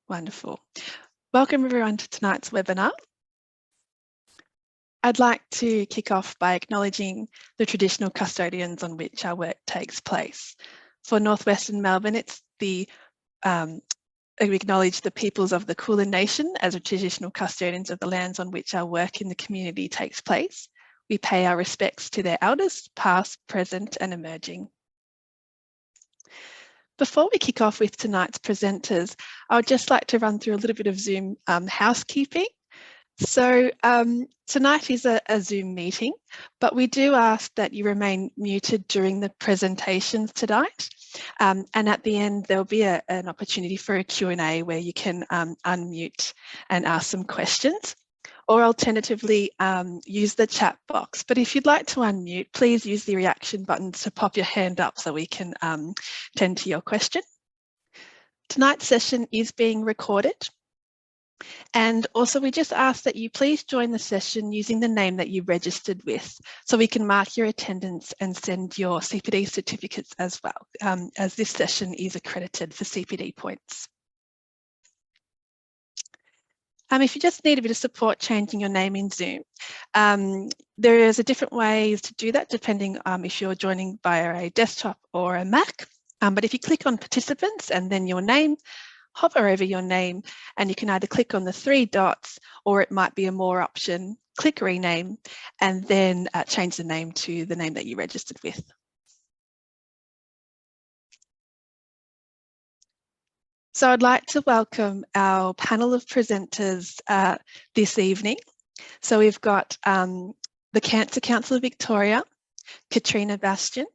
Wonderful. Welcome everyone to tonight's webinar. I'd like to kick off by acknowledging the traditional custodians on which our work takes place. For Northwestern Melbourne, it's we acknowledge the peoples of the Kulin Nation as the traditional custodians of the lands on which our work in the community takes place. We pay our respects to their elders, past, present and emerging. Before we kick off with tonight's presenters, I would just like to run through a little bit of Zoom housekeeping. So tonight is a Zoom meeting, but we do ask that you remain muted during the presentations tonight. And at the end, there'll be an opportunity for a Q&A where you can unmute and ask some questions, or alternatively use the chat box. But if you'd like to unmute, please use the reaction button to pop your hand up so we can tend to your question. Tonight's session is being recorded. And also we just ask that you please join the session using the name that you registered with, so we can mark your attendance and send your CPD certificates as well, as this session is accredited for CPD points. If you just need a bit of support changing your name in Zoom, there is a different ways to do that depending if you're joining via a desktop or a Mac. But if you click on participants and then your name, hover over your name, and you can either click on the three dots, or it might be a more option, click rename, and then change the name to the name that you registered with. So I'd like to welcome our panel of presenters this evening. So we've got the Cancer Council of Victoria, Katrina Bastian,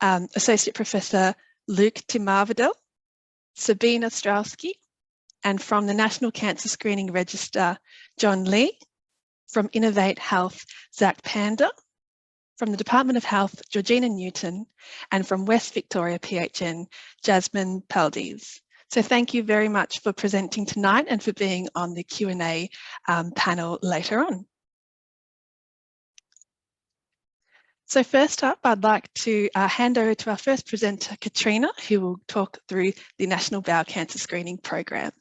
Associate Professor Luke Timavadel, Sabina Strowski, and from the National Cancer Screening Register, John Lee, from Innovate Health, Zach Panda, from the Department of Health, Georgina Newton, and from West Victoria PHN, Jasmine Paldies. So thank you very much for presenting tonight and for being on the Q&A panel later on. So first up, I'd like to hand over to our first presenter, Katrina, who will talk through the National Bowel Cancer Screening Program.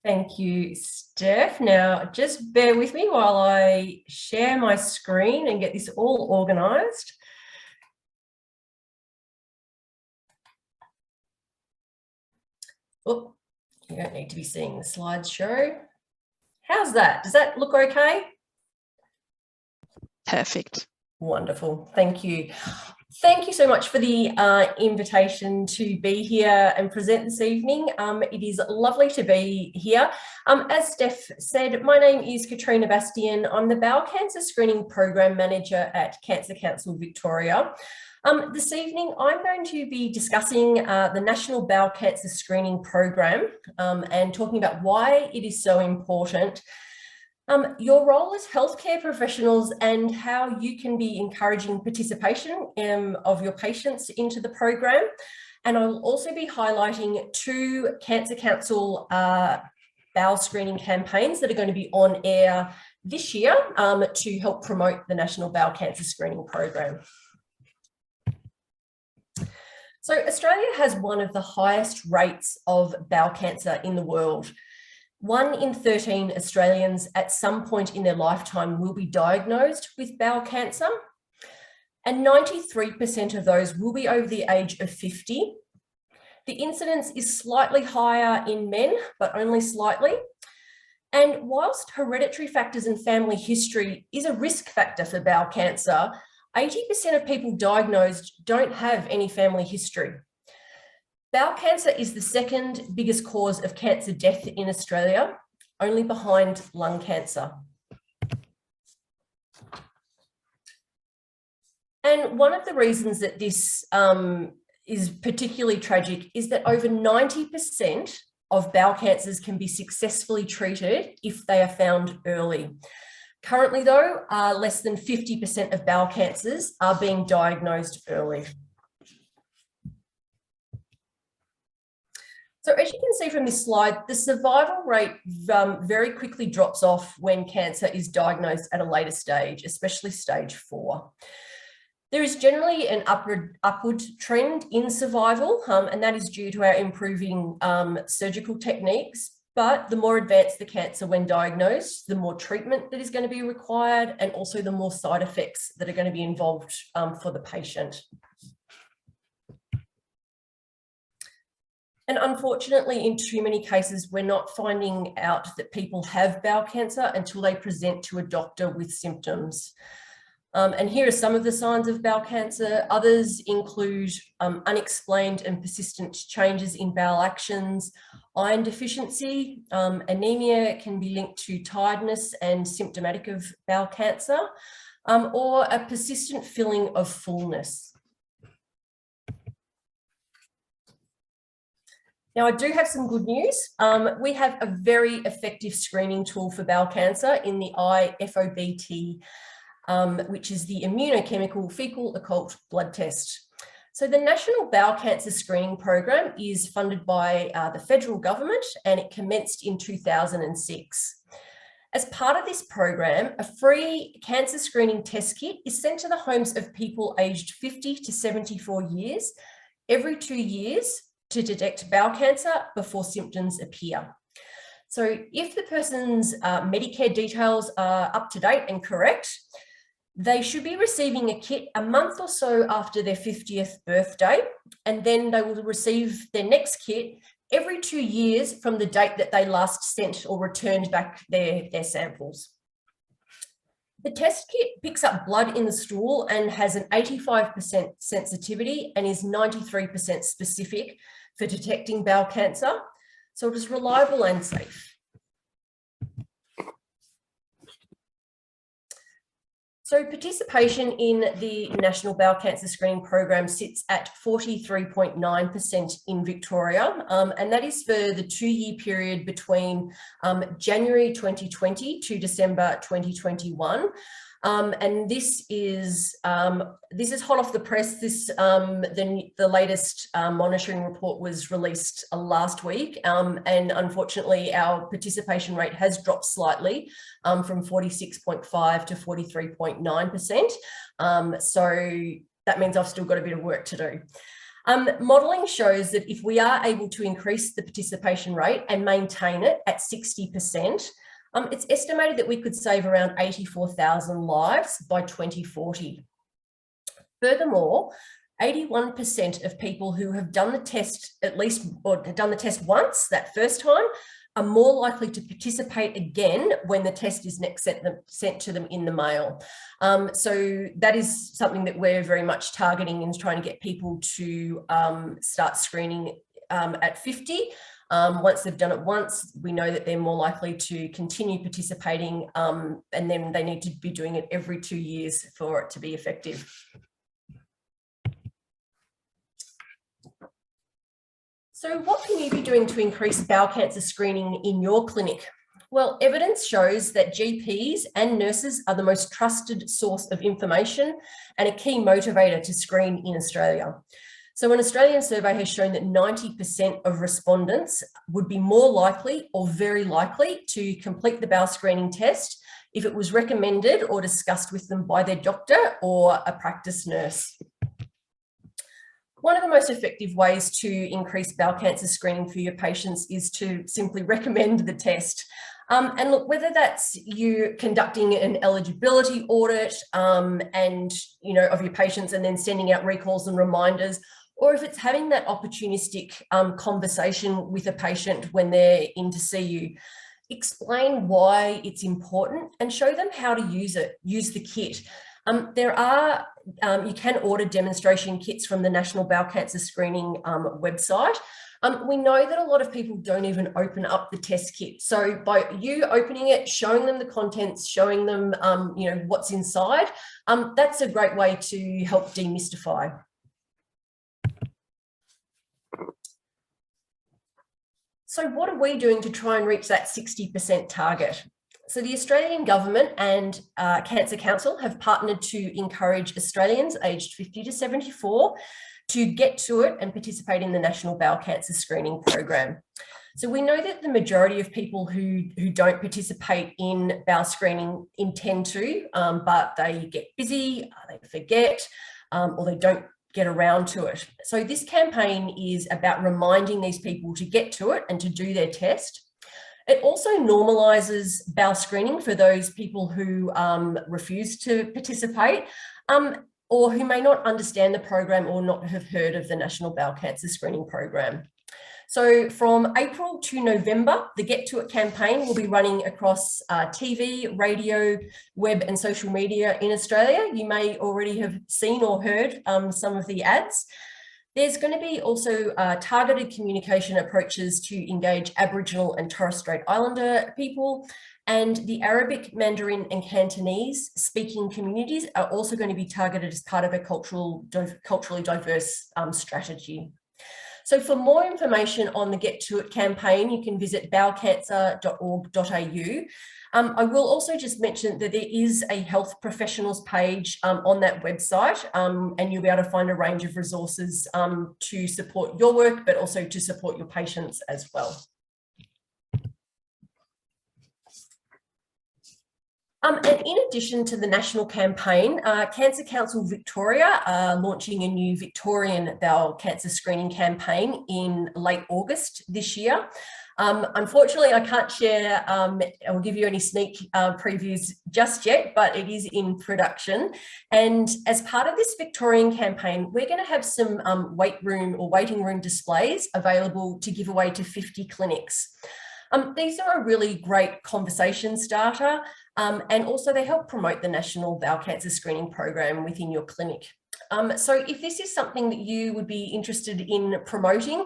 Thank you, Steph. Now, just bear with me while I share my screen and get this all organised. Oh, you don't need to be seeing the slideshow. How's that? Does that look okay? Perfect. Wonderful. Thank you. Thank you so much for the invitation to be here and present this evening. It is lovely to be here. As Steph said, my name is Katrina Bastian. I'm the Bowel Cancer Screening Program Manager at Cancer Council Victoria. This evening, I'm going to be discussing the National Bowel Cancer Screening Program and talking about why it is so important, your role as healthcare professionals and how you can be encouraging participation of your patients into the program. And I will also be highlighting two Cancer Council bowel screening campaigns that are going to be on air this year to help promote the National Bowel Cancer Screening Program. So Australia has one of the highest rates of bowel cancer in the world. 1 in 13 Australians at some point in their lifetime will be diagnosed with bowel cancer, and 93% of those will be over the age of 50. The incidence is slightly higher in men, but only slightly. And whilst hereditary factors and family history is a risk factor for bowel cancer, 80% of people diagnosed don't have any family history. Bowel cancer is the second biggest cause of cancer death in Australia, only behind lung cancer. And one of the reasons that this is particularly tragic is that over 90% of bowel cancers can be successfully treated if they are found early. Currently, though, less than 50% of bowel cancers are being diagnosed early. So as you can see from this slide, the survival rate very quickly drops off when cancer is diagnosed at a later stage, especially stage 4. There is generally an upward trend in survival, and that is due to our improving surgical techniques. But the more advanced the cancer when diagnosed, the more treatment that is going to be required, and also the more side effects that are going to be involved for the patient. And unfortunately, in too many cases, we're not finding out that people have bowel cancer until they present to a doctor with symptoms. And here are some of the signs of bowel cancer. Others include unexplained and persistent changes in bowel actions, iron deficiency, anemia can be linked to tiredness and symptomatic of bowel cancer, or a persistent feeling of fullness. Now, I do have some good news. We have a very effective screening tool for bowel cancer in the IFOBT, which is the immunochemical fecal occult blood test. So the National Bowel Cancer Screening Program is funded by the federal government, and it commenced in 2006. As part of this program, a free cancer screening test kit is sent to the homes of people aged 50 to 74 years every 2 years to detect bowel cancer before symptoms appear. So if the person's Medicare details are up to date and correct, they should be receiving a kit a month or so after their 50th birthday, and then they will receive their next kit every 2 years from the date that they last sent or returned back their samples. The test kit picks up blood in the stool and has an 85% sensitivity and is 93% specific for detecting bowel cancer, so it is reliable and safe. So participation in the National Bowel Cancer Screening Program sits at 43.9% in Victoria, and that is for the 2-year period between January 2020 to December 2021. And this is hot off the press. The latest monitoring report was released last week, and unfortunately our participation rate has dropped slightly from 46.5 to 43.9%. So that means I've still got a bit of work to do. Modelling shows that if we are able to increase the participation rate and maintain it at 60%, it's estimated that we could save around 84,000 lives by 2040. Furthermore, 81% of people who have done the test done the test once, that first time, are more likely to participate again when the test is next sent to them in the mail. So that is something that we're very much targeting and trying to get people to start screening at 50. Once they've done it once, we know that they're more likely to continue participating, and then they need to be doing it every 2 years for it to be effective. So what can you be doing to increase bowel cancer screening in your clinic? Well, evidence shows that GPs and nurses are the most trusted source of information and a key motivator to screen in Australia. So an Australian survey has shown that 90% of respondents would be more likely or very likely to complete the bowel screening test if it was recommended or discussed with them by their doctor or a practice nurse. One of the most effective ways to increase bowel cancer screening for your patients is to simply recommend the test. And look, whether that's you conducting an eligibility audit and of your patients and then sending out recalls and reminders, or if it's having that opportunistic conversation with a patient when they're in to see you, explain why it's important and show them how to use it, use the kit. You can order demonstration kits from the National Bowel Cancer Screening website. We know that a lot of people don't even open up the test kit. So by you opening it, showing them the contents, showing them what's inside, that's a great way to help demystify. So what are we doing to try and reach that 60% target? So the Australian Government and Cancer Council have partnered to encourage Australians aged 50 to 74 to get to it and participate in the National Bowel Cancer Screening Program. So we know that the majority of people who don't participate in bowel screening intend to, but they get busy, they forget, or they don't get around to it. So this campaign is about reminding these people to get to it and to do their test. It also normalises bowel screening for those people who refuse to participate or who may not understand the program or not have heard of the National Bowel Cancer Screening Program. So from April to November, the Get To It campaign will be running across TV, radio, web and social media in Australia. You may already have seen or heard some of the ads. There's going to be also targeted communication approaches to engage Aboriginal and Torres Strait Islander people, and the Arabic, Mandarin and Cantonese speaking communities are also going to be targeted as part of a culturally diverse strategy. So for more information on the Get To It campaign, you can visit bowelcancer.org.au. I will also just mention that there is a health professionals page on that website, and you'll be able to find a range of resources to support your work, but also to support your patients as well. And in addition to the national campaign, Cancer Council Victoria are launching a new Victorian bowel cancer screening campaign in late August this year. Unfortunately, I can't share or give you any sneak previews just yet, but it is in production. And as part of this Victorian campaign, we're going to have some waiting room displays available to give away to 50 clinics. These are a really great conversation starter, and also they help promote the National Bowel Cancer Screening Program within your clinic. So if this is something that you would be interested in promoting,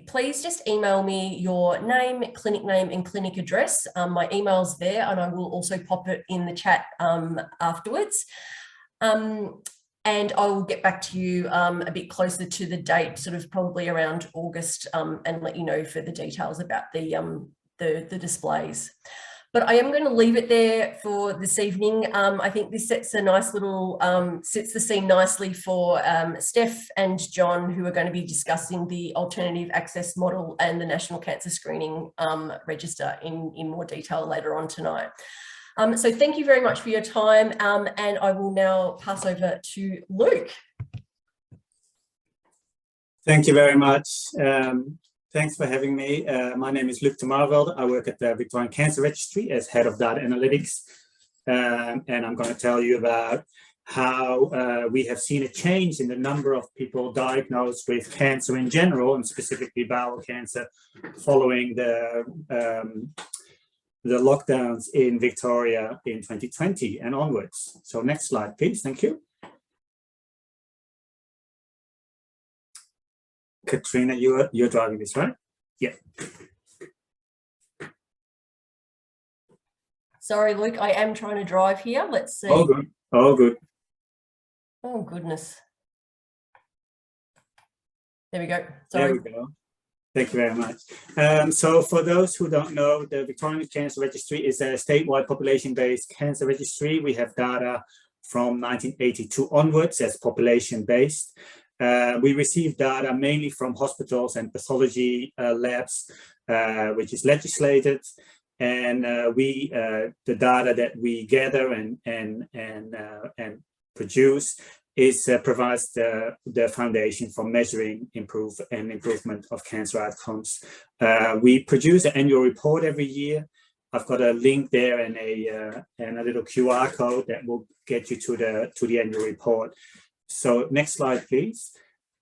please just email me your name and clinic address. My email's there, and I will also pop it in the chat afterwards. And I will get back to you a bit closer to the date, sort of probably around August, and let you know for the details about the displays. But I am going to leave it there for this evening. I think this sets a nice little, sets the scene nicely for Steph and John, who are going to be discussing the alternative access model and the National Cancer Screening Register in more detail later on tonight. So thank you very much for your time, and I will now pass over to Luke. Thank you very much. Thanks for having me. My name is Luke de Marvelde. I work at the Victorian Cancer Registry as Head of Data Analytics, and I'm going to tell you about how we have seen a change in the number of people diagnosed with cancer in general, and specifically bowel cancer, following the lockdowns in Victoria in 2020 and onwards. So next slide, please. Thank you. Katrina, you're driving this, right? Yeah. Sorry, Luke, I am trying to drive here. Let's see. All good. All good. Oh, goodness. There we go. Sorry. There we go. Thank you very much. So for those who don't know, the Victorian Cancer Registry is a statewide population-based cancer registry. We have data from 1982 onwards as population-based. We receive data mainly from hospitals and pathology labs, which is legislated. And the data that we gather and produce provides the foundation for measuring improvement of cancer outcomes. We produce an annual report every year. I've got a link there and a little QR code that will get you to the annual report. So next slide, please.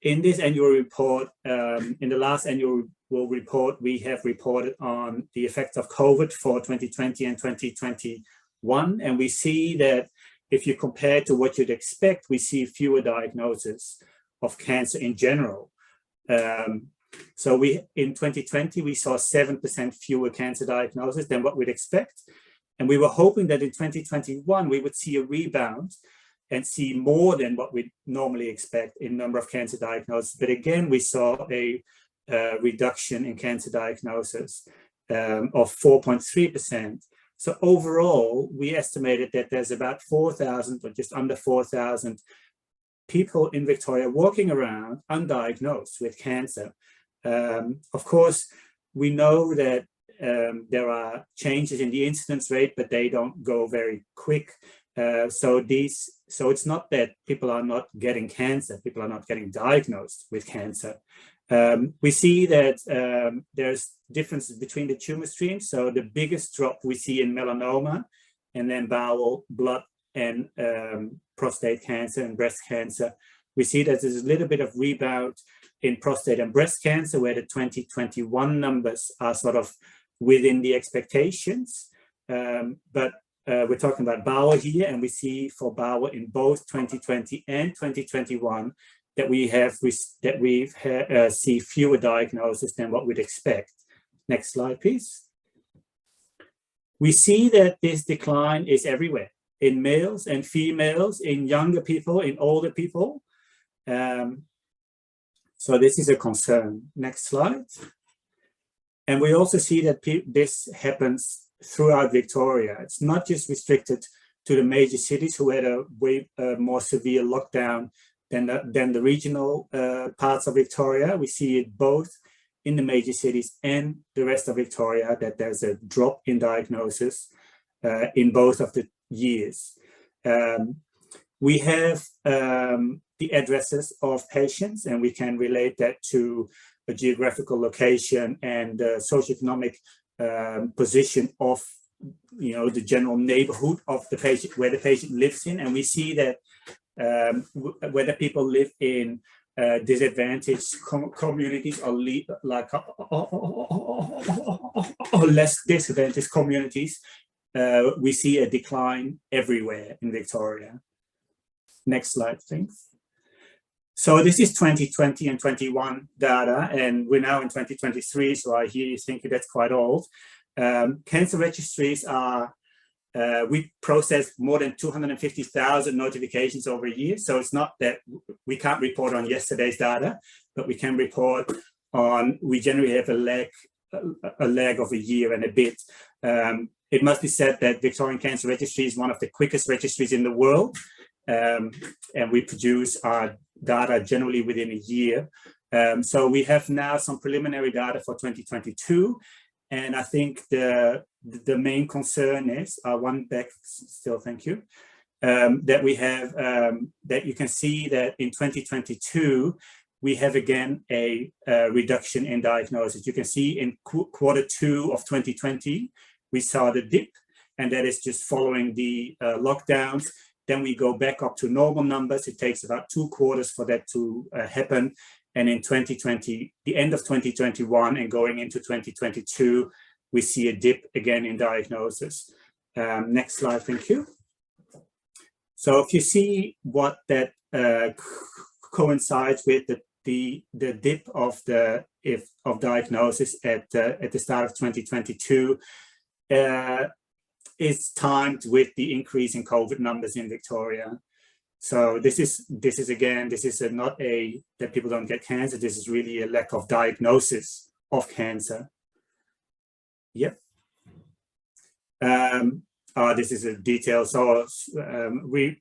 In this annual report, in the last annual report, we have reported on the effects of COVID for 2020 and 2021, and we see that if you compare to what you'd expect, we see fewer diagnoses of cancer in general. So in 2020, we saw 7% fewer cancer diagnoses than what we'd expect. And we were hoping that in 2021, we would see a rebound and see more than what we normally expect in number of cancer diagnoses. But again, we saw a reduction in cancer diagnosis of 4.3%. So overall, we estimated that there's about 4,000 or just under 4,000 people in Victoria walking around undiagnosed with cancer. Of course, we know that there are changes in the incidence rate, but they don't go very quick. So it's not that people are not getting cancer, people are not getting diagnosed with cancer. We see that there's differences between the tumor streams. So the biggest drop we see in melanoma, and then bowel, blood, and prostate cancer and breast cancer. We see that there's a little bit of rebound in prostate and breast cancer, where the 2021 numbers are sort of within the expectations. But we're talking about bowel here, and we see for bowel in both 2020 and 2021 that we see fewer diagnoses than what we'd expect. Next slide, please. We see that this decline is everywhere, in males and females, in younger people, in older people. So this is a concern. Next slide. And we also see that this happens throughout Victoria. It's not just restricted to the major cities who had a way more severe lockdown than the regional parts of Victoria. We see it both in the major cities and the rest of Victoria, that there's a drop in diagnosis in both of the years. We have the addresses of patients, and we can relate that to a geographical location and the socioeconomic position of, the general neighborhood of the patient, where the patient lives in. And we see that whether people live in disadvantaged communities or less disadvantaged communities, we see a decline everywhere in Victoria. Next slide, thanks. So this is 2020 and 21 data, and we're now in 2023, so I hear you thinking that's quite old. Cancer registries are, we process more than 250,000 notifications over a year, so it's not that we can't report on yesterday's data, but we can report on, we generally have a lag of a year and a bit. It must be said that Victorian Cancer Registry is one of the quickest registries in the world, and we produce our data generally within a year. So we have now some preliminary data for 2022, and I think the main concern is, one back still, thank you, that we have, that you can see that in 2022, we have again a reduction in diagnosis. You can see in Q2 of 2020, we saw the dip, and that is just following the lockdowns. Then we go back up to normal numbers. It takes about 2 quarters for that to happen. And in 2020, the end of 2021 and going into 2022, we see a dip again in diagnosis. Next slide, thank you. So if you see what that coincides with the dip of diagnosis at the start of 2022, is timed with the increase in COVID numbers in Victoria. So this is not that people don't get cancer. This is really a lack of diagnosis of cancer. Yep. This is a detail. So we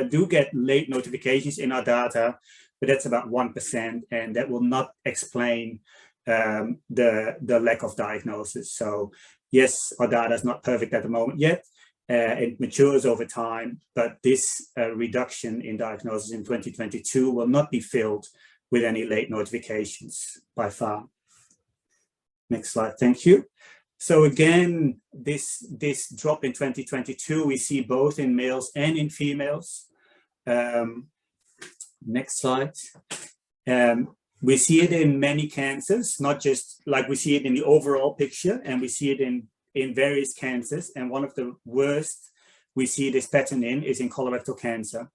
do get late notifications in our data, but that's about 1%, and that will not explain the lack of diagnosis. So yes, our data is not perfect at the moment yet. It matures over time, but this reduction in diagnosis in 2022 will not be filled with any late notifications by far. Next slide, thank you. So again, this drop in 2022, we see both in males and in females. Next slide. We see it in many cancers, not just like we see it in the overall picture, and we see it in various cancers. And one of the worst we see this pattern in is in colorectal cancer.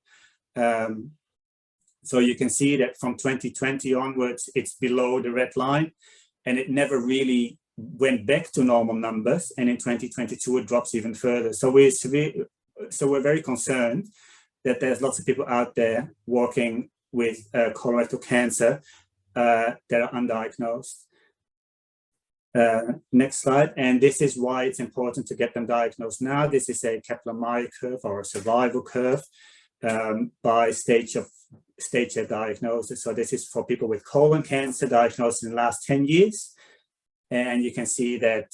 So you can see that from 2020 onwards, it's below the red line, and it never really went back to normal numbers. And in 2022, it drops even further. So we're very concerned that there's lots of people out there working with colorectal cancer that are undiagnosed. Next slide. And this is why it's important to get them diagnosed now. This is a Kaplan-Meier curve or a survival curve by stage of diagnosis. So this is for people with colon cancer diagnosed in the last 10 years. And you can see that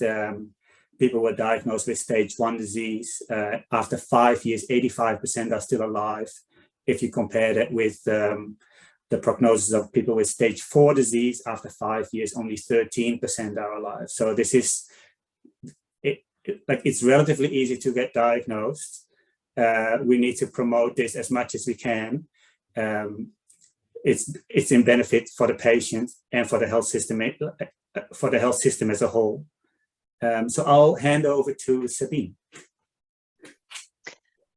people were diagnosed with stage 1 disease. After 5 years, 85% are still alive. If you compare that with the prognosis of people with stage 4 disease, after 5 years, only 13% are alive. So this is, it's relatively easy to get diagnosed. We need to promote this as much as we can. It's in benefit for the patient and for the health system as a whole. So I'll hand over to Sabine.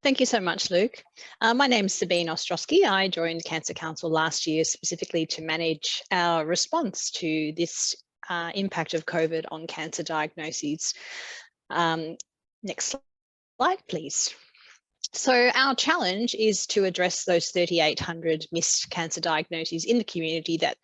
Thank you so much, Luke. My name is Sabine Ostrowski. I joined Cancer Council last year specifically to manage our response to this impact of COVID on cancer diagnoses. Next slide, please. So our challenge is to address those 3,800 missed cancer diagnoses in the community that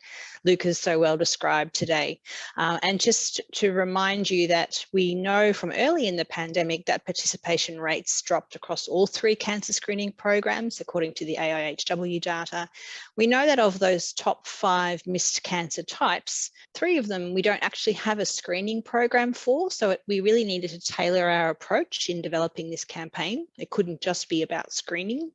Luke has so well described today. And just to remind you that we know from early in the pandemic that participation rates dropped across all 3 cancer screening programs, according to the AIHW data. We know that of those top 5 missed cancer types, 3 of them we don't actually have a screening program for, so we really needed to tailor our approach in developing this campaign. It couldn't just be about screening.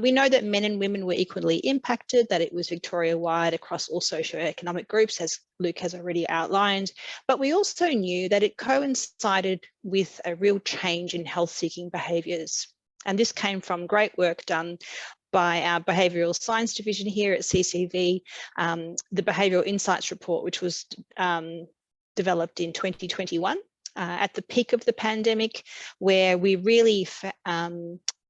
We know that men and women were equally impacted, that it was Victoria-wide across all socioeconomic groups, as Luke has already outlined, but we also knew that it coincided with a real change in health-seeking behaviours. And this came from great work done by our Behavioural Science Division here at CCV, the Behavioural Insights Report, which was developed in 2021 at the peak of the pandemic, where we really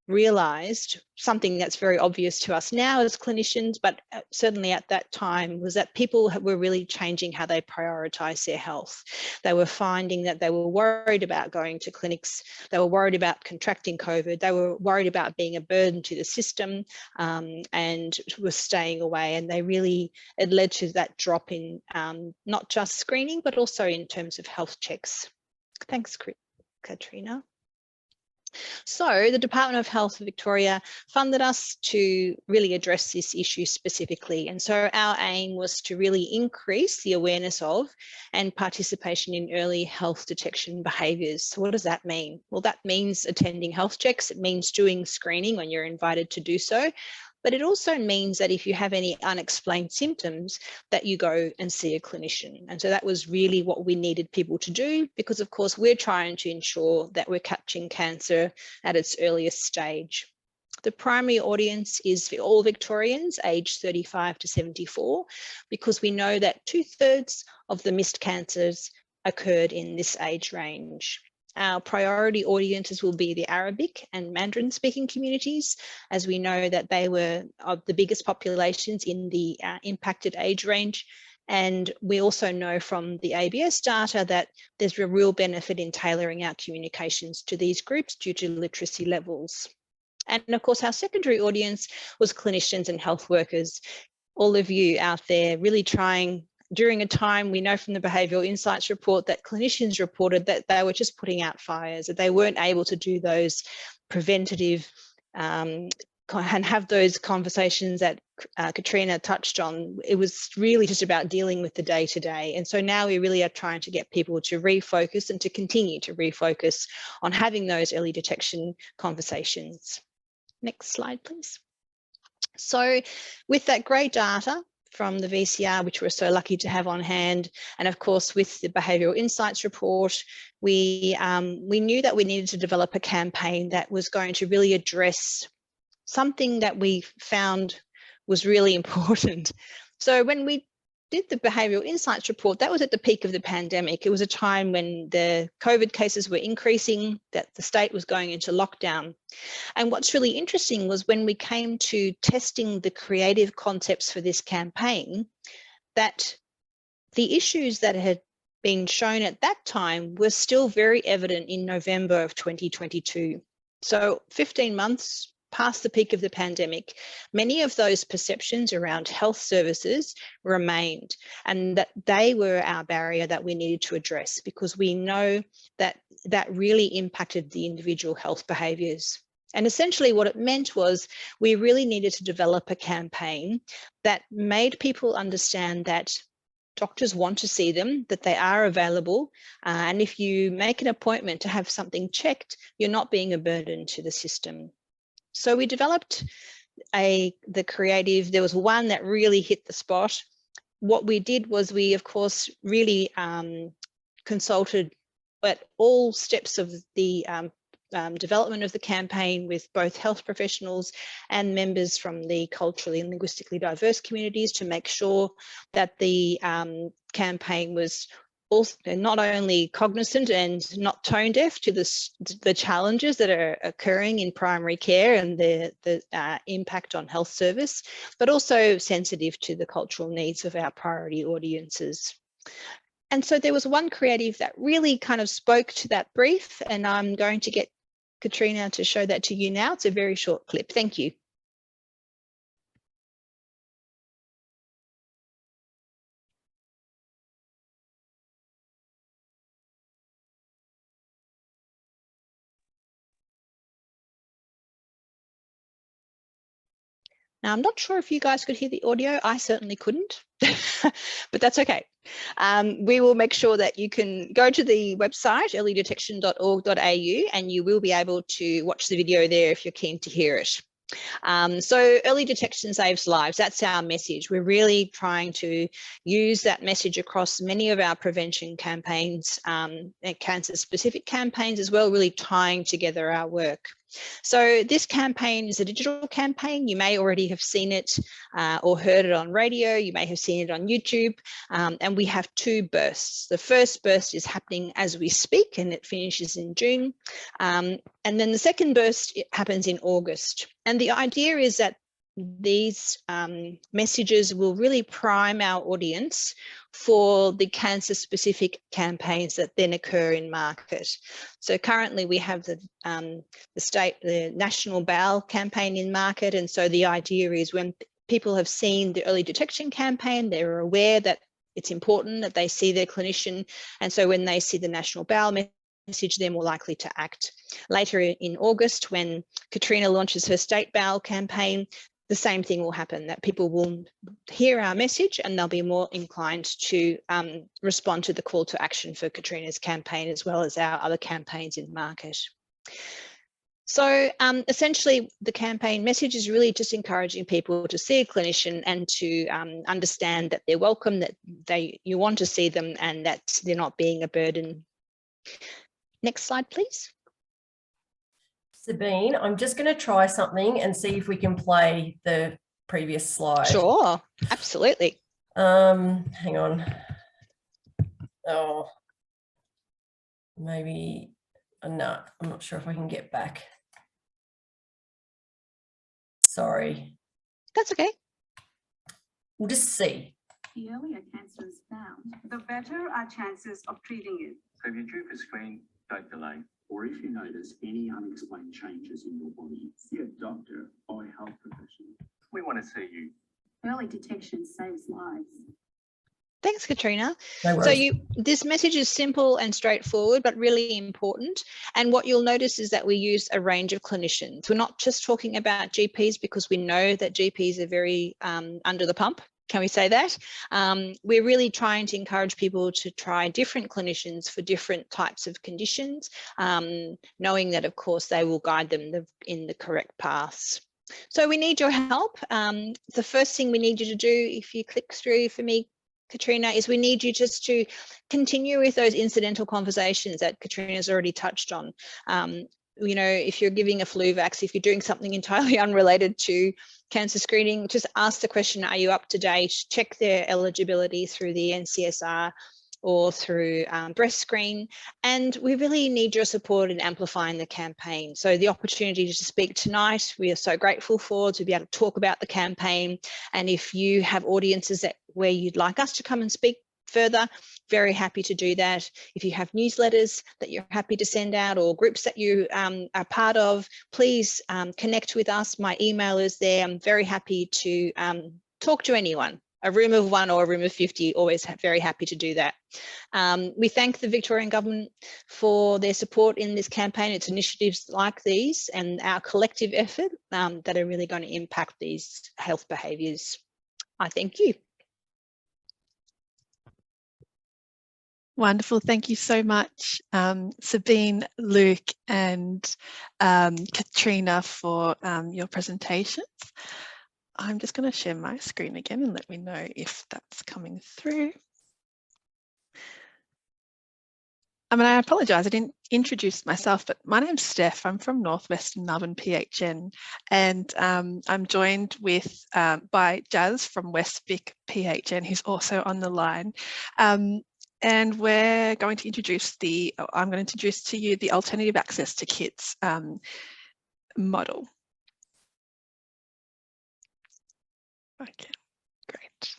realised something that's very obvious to us now as clinicians, but certainly at that time, was that people were really changing how they prioritise their health. They were finding that they were worried about going to clinics, they were worried about contracting COVID, they were worried about being a burden to the system and were staying away. And it led to that drop in not just screening, but also in terms of health checks. Thanks, Katrina. So the Department of Health Victoria funded us to really address this issue specifically. And so our aim was to really increase the awareness of and participation in early health detection behaviours. So what does that mean? Well, that means attending health checks. It means doing screening when you're invited to do so. But it also means that if you have any unexplained symptoms, that you go and see a clinician. And so that was really what we needed people to do, because of course we're trying to ensure that we're catching cancer at its earliest stage. The primary audience is for all Victorians aged 35 to 74, because we know that 2/3 of the missed cancers occurred in this age range. Our priority audiences will be the Arabic and Mandarin speaking communities, as we know that they were of the biggest populations in the impacted age range. And we also know from the ABS data that there's a real benefit in tailoring our communications to these groups due to literacy levels. And of course, our secondary audience was clinicians and health workers, all of you out there really trying. During a time, we know from the Behavioural Insights report that clinicians reported that they were just putting out fires, that they weren't able to do those preventative and have those conversations that Katrina touched on. It was really just about dealing with the day-to-day. And so now we really are trying to get people to refocus and to continue to refocus on having those early detection conversations. Next slide, please. So with that great data from the VCR, which we're so lucky to have on hand, and of course with the Behavioural Insights report, we knew that we needed to develop a campaign that was going to really address something that we found was really important. So when we did the Behavioural Insights report, that was at the peak of the pandemic. It was a time when the COVID cases were increasing, that the state was going into lockdown. And what's really interesting was when we came to testing the creative concepts for this campaign, that the issues that had been shown at that time were still very evident in November of 2022. So 15 months past the peak of the pandemic, many of those perceptions around health services remained, and that they were our barrier that we needed to address, because we know that that really impacted the individual health behaviours. And essentially what it meant was we really needed to develop a campaign that made people understand that doctors want to see them, that they are available. And if you make an appointment to have something checked, you're not being a burden to the system. So we developed the creative. There was one that really hit the spot. What we did was we, of course, really consulted at all steps of the development of the campaign with both health professionals and members from the culturally and linguistically diverse communities to make sure that the campaign was also not only cognizant and not tone deaf to the challenges that are occurring in primary care and the impact on health service, but also sensitive to the cultural needs of our priority audiences. And so there was one creative that really kind of spoke to that brief, and I'm going to get Katrina to show that to you now. It's a very short clip. Thank you. Now, I'm not sure if you guys could hear the audio. I certainly couldn't, but that's okay. We will make sure that you can go to the website, earlydetection.org.au, and you will be able to watch the video there if you're keen to hear it. So early detection saves lives. That's our message. We're really trying to use that message across many of our prevention campaigns and cancer-specific campaigns as well, really tying together our work. So this campaign is a digital campaign. You may already have seen it or heard it on radio. You may have seen it on YouTube. And we have two bursts. The first burst is happening as we speak, and it finishes in June. And then the second burst happens in August. And the idea is that these messages will really prime our audience for the cancer-specific campaigns that then occur in market. So currently we have the national Bowel campaign in market, and so the idea is when people have seen the early detection campaign, they're aware that it's important that they see their clinician, and so when they see the national Bowel message, they're more likely to act. Later in August, when Katrina launches her state Bowel campaign, the same thing will happen, that people will hear our message and they'll be more inclined to respond to the call to action for Katrina's campaign, as well as our other campaigns in market. So essentially, the campaign message is really just encouraging people to see a clinician and to understand that they're welcome, that you want to see them, and that they're not being a burden. Next slide, please. Sabine, I'm just going to try something and see if we can play the previous slide. Sure, absolutely. Hang on. Oh, maybe, no, I'm not sure if I can get back. Sorry. That's okay. We'll just see. The earlier cancer is found, the better our chances of treating it. So if you're due for screen, don't delay. Or if you notice any unexplained changes in your body, see a doctor or a health professional. We want to see you. Early detection saves lives. Thanks, Katrina. No worries. So this message is simple and straightforward, but really important. And what you'll notice is that we use a range of clinicians. We're not just talking about GPs, because we know that GPs are very under the pump. Can we say that? We're really trying to encourage people to try different clinicians for different types of conditions, knowing that, of course, they will guide them in the correct paths. So we need your help. The first thing we need you to do, if you click through for me, Katrina, is we need you just to continue with those incidental conversations that Katrina's already touched on. You know, if you're giving a flu vax, if you're doing something entirely unrelated to cancer screening, just ask the question, are you up to date? Check their eligibility through the NCSR or through breast screen. And we really need your support in amplifying the campaign. So the opportunity to speak tonight, we are so grateful for, to be able to talk about the campaign. And if you have audiences where you'd like us to come and speak further, very happy to do that. If you have newsletters that you're happy to send out, or groups that you are part of, please connect with us. My email is there. I'm very happy to talk to anyone. A room of 1 or a room of 50, always very happy to do that. We thank the Victorian Government for their support in this campaign. It's initiatives like these and our collective effort that are really going to impact these health behaviours. I thank you. Wonderful. Thank you so much, Sabine, Luke, and Katrina for your presentations. I'm just going to share my screen again and let me know if that's coming through. I apologise, I didn't introduce myself, but my name's Steph. I'm from Northwestern Melbourne PHN, and I'm joined with by Jazz from West Vic PHN, who's also on the line. And we're going to introduce I'm going to introduce to you the alternative access to kits model. Okay, great.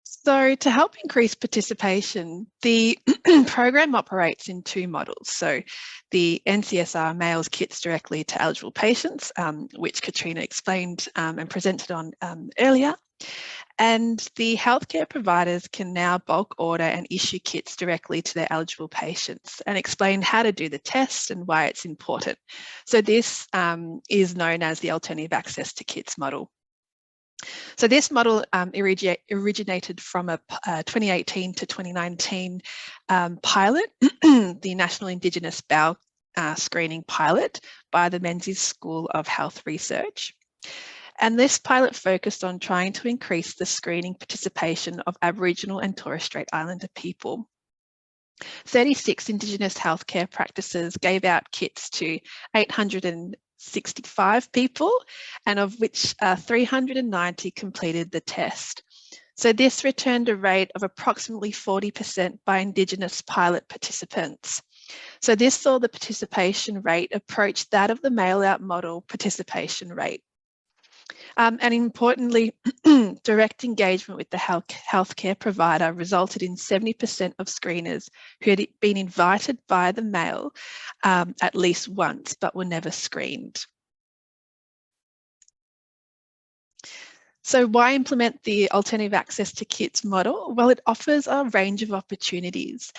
So to help increase participation, the program operates in two models. So the NCSR mails kits directly to eligible patients, which Katrina explained and presented on earlier. And the healthcare providers can now bulk order and issue kits directly to their eligible patients and explain how to do the test and why it's important. So this is known as the alternative access to kits model. So this model originated from a 2018 to 2019 pilot, the National Indigenous Bowel Screening Pilot by the Menzies School of Health Research. And this pilot focused on trying to increase the screening participation of Aboriginal and Torres Strait Islander people. 36 Indigenous healthcare practices gave out kits to 865 people, and of which 390 completed the test. So this returned a rate of approximately 40% by Indigenous pilot participants. So this saw the participation rate approach that of the mail-out model participation rate. And importantly, direct engagement with the healthcare provider resulted in 70% of screeners who had been invited via the mail at least once, but were never screened. So why implement the alternative access to kits model? Well, it offers a range of opportunities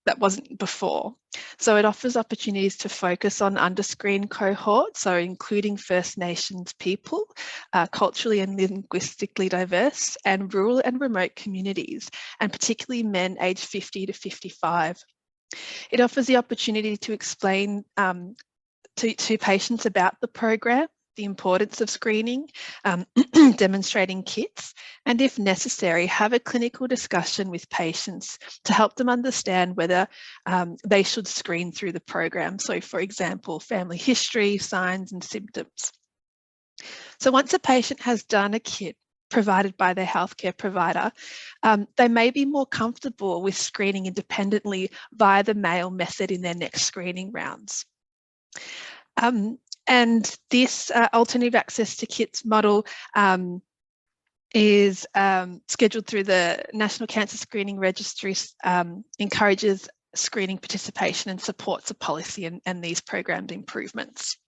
that wasn't before. So it offers opportunities to focus on underscreened cohorts, so including First Nations people, culturally and linguistically diverse, and rural and remote communities, and particularly men aged 50 to 55. It offers the opportunity to explain to patients about the program, the importance of screening, demonstrating kits, and if necessary, have a clinical discussion with patients to help them understand whether they should screen through the program. So for example, family history, signs and symptoms. So once a patient has done a kit provided by their healthcare provider, they may be more comfortable with screening independently via the mail method in their next screening rounds. And this alternative access to kits model is scheduled through the National Cancer Screening Registry, encourages screening participation and supports a policy and these programmed improvements.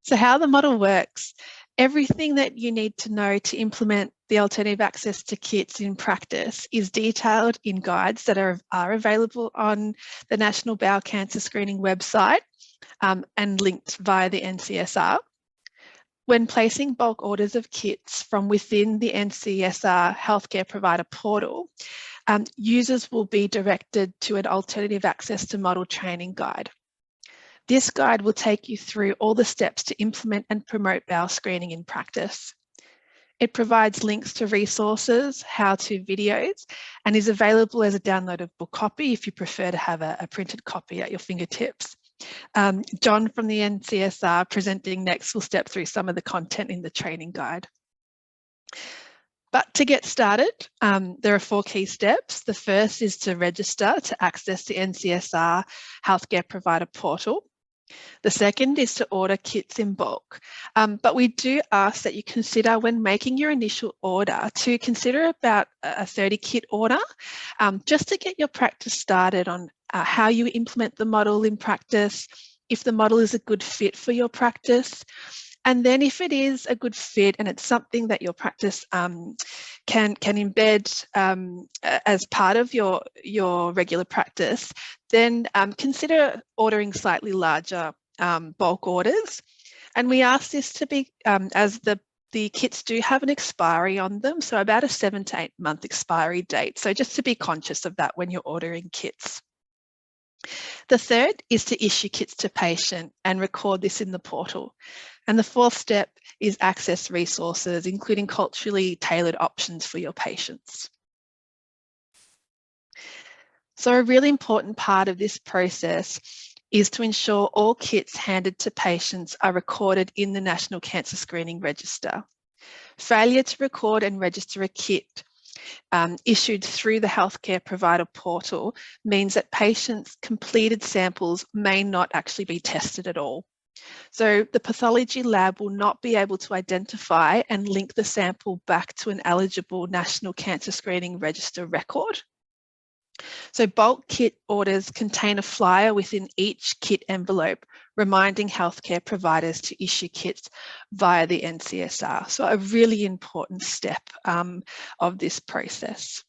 So how the model works, everything that you need to know to implement the alternative access to kits in practice is detailed in guides that are available on the National Bowel Cancer Screening website and linked via the NCSR. When placing bulk orders of kits from within the NCSR healthcare provider portal, users will be directed to an alternative access to model training guide. This guide will take you through all the steps to implement and promote bowel screening in practice. It provides links to resources, how-to videos, and is available as a downloadable copy if you prefer to have a printed copy at your fingertips. John from the NCSR presenting next will step through some of the content in the training guide. But to get started, there are 4 key steps. The first is to register to access the NCSR healthcare provider portal. The second is to order kits in bulk, but we do ask that you consider when making your initial order to consider about a 30 kit order, just to get your practice started on how you implement the model in practice, if the model is a good fit for your practice. And then if it is a good fit and it's something that your practice can embed as part of your regular practice, then consider ordering slightly larger bulk orders. And we ask this to be as the the kits do have an expiry on them, so about a 7 to 8 month expiry date. So just to be conscious of that when you're ordering kits. The third is to issue kits to patient and record this in the portal. And the fourth step is access resources, including culturally tailored options for your patients. So a really important part of this process is to ensure all kits handed to patients are recorded in the National Cancer Screening Register. Failure to record and register a kit issued through the healthcare provider portal means that patients' completed samples may not actually be tested at all. So the pathology lab will not be able to identify and link the sample back to an eligible National Cancer Screening Register record. So bulk kit orders contain a flyer within each kit envelope, reminding healthcare providers to issue kits via the NCSR. So a really important step of this process.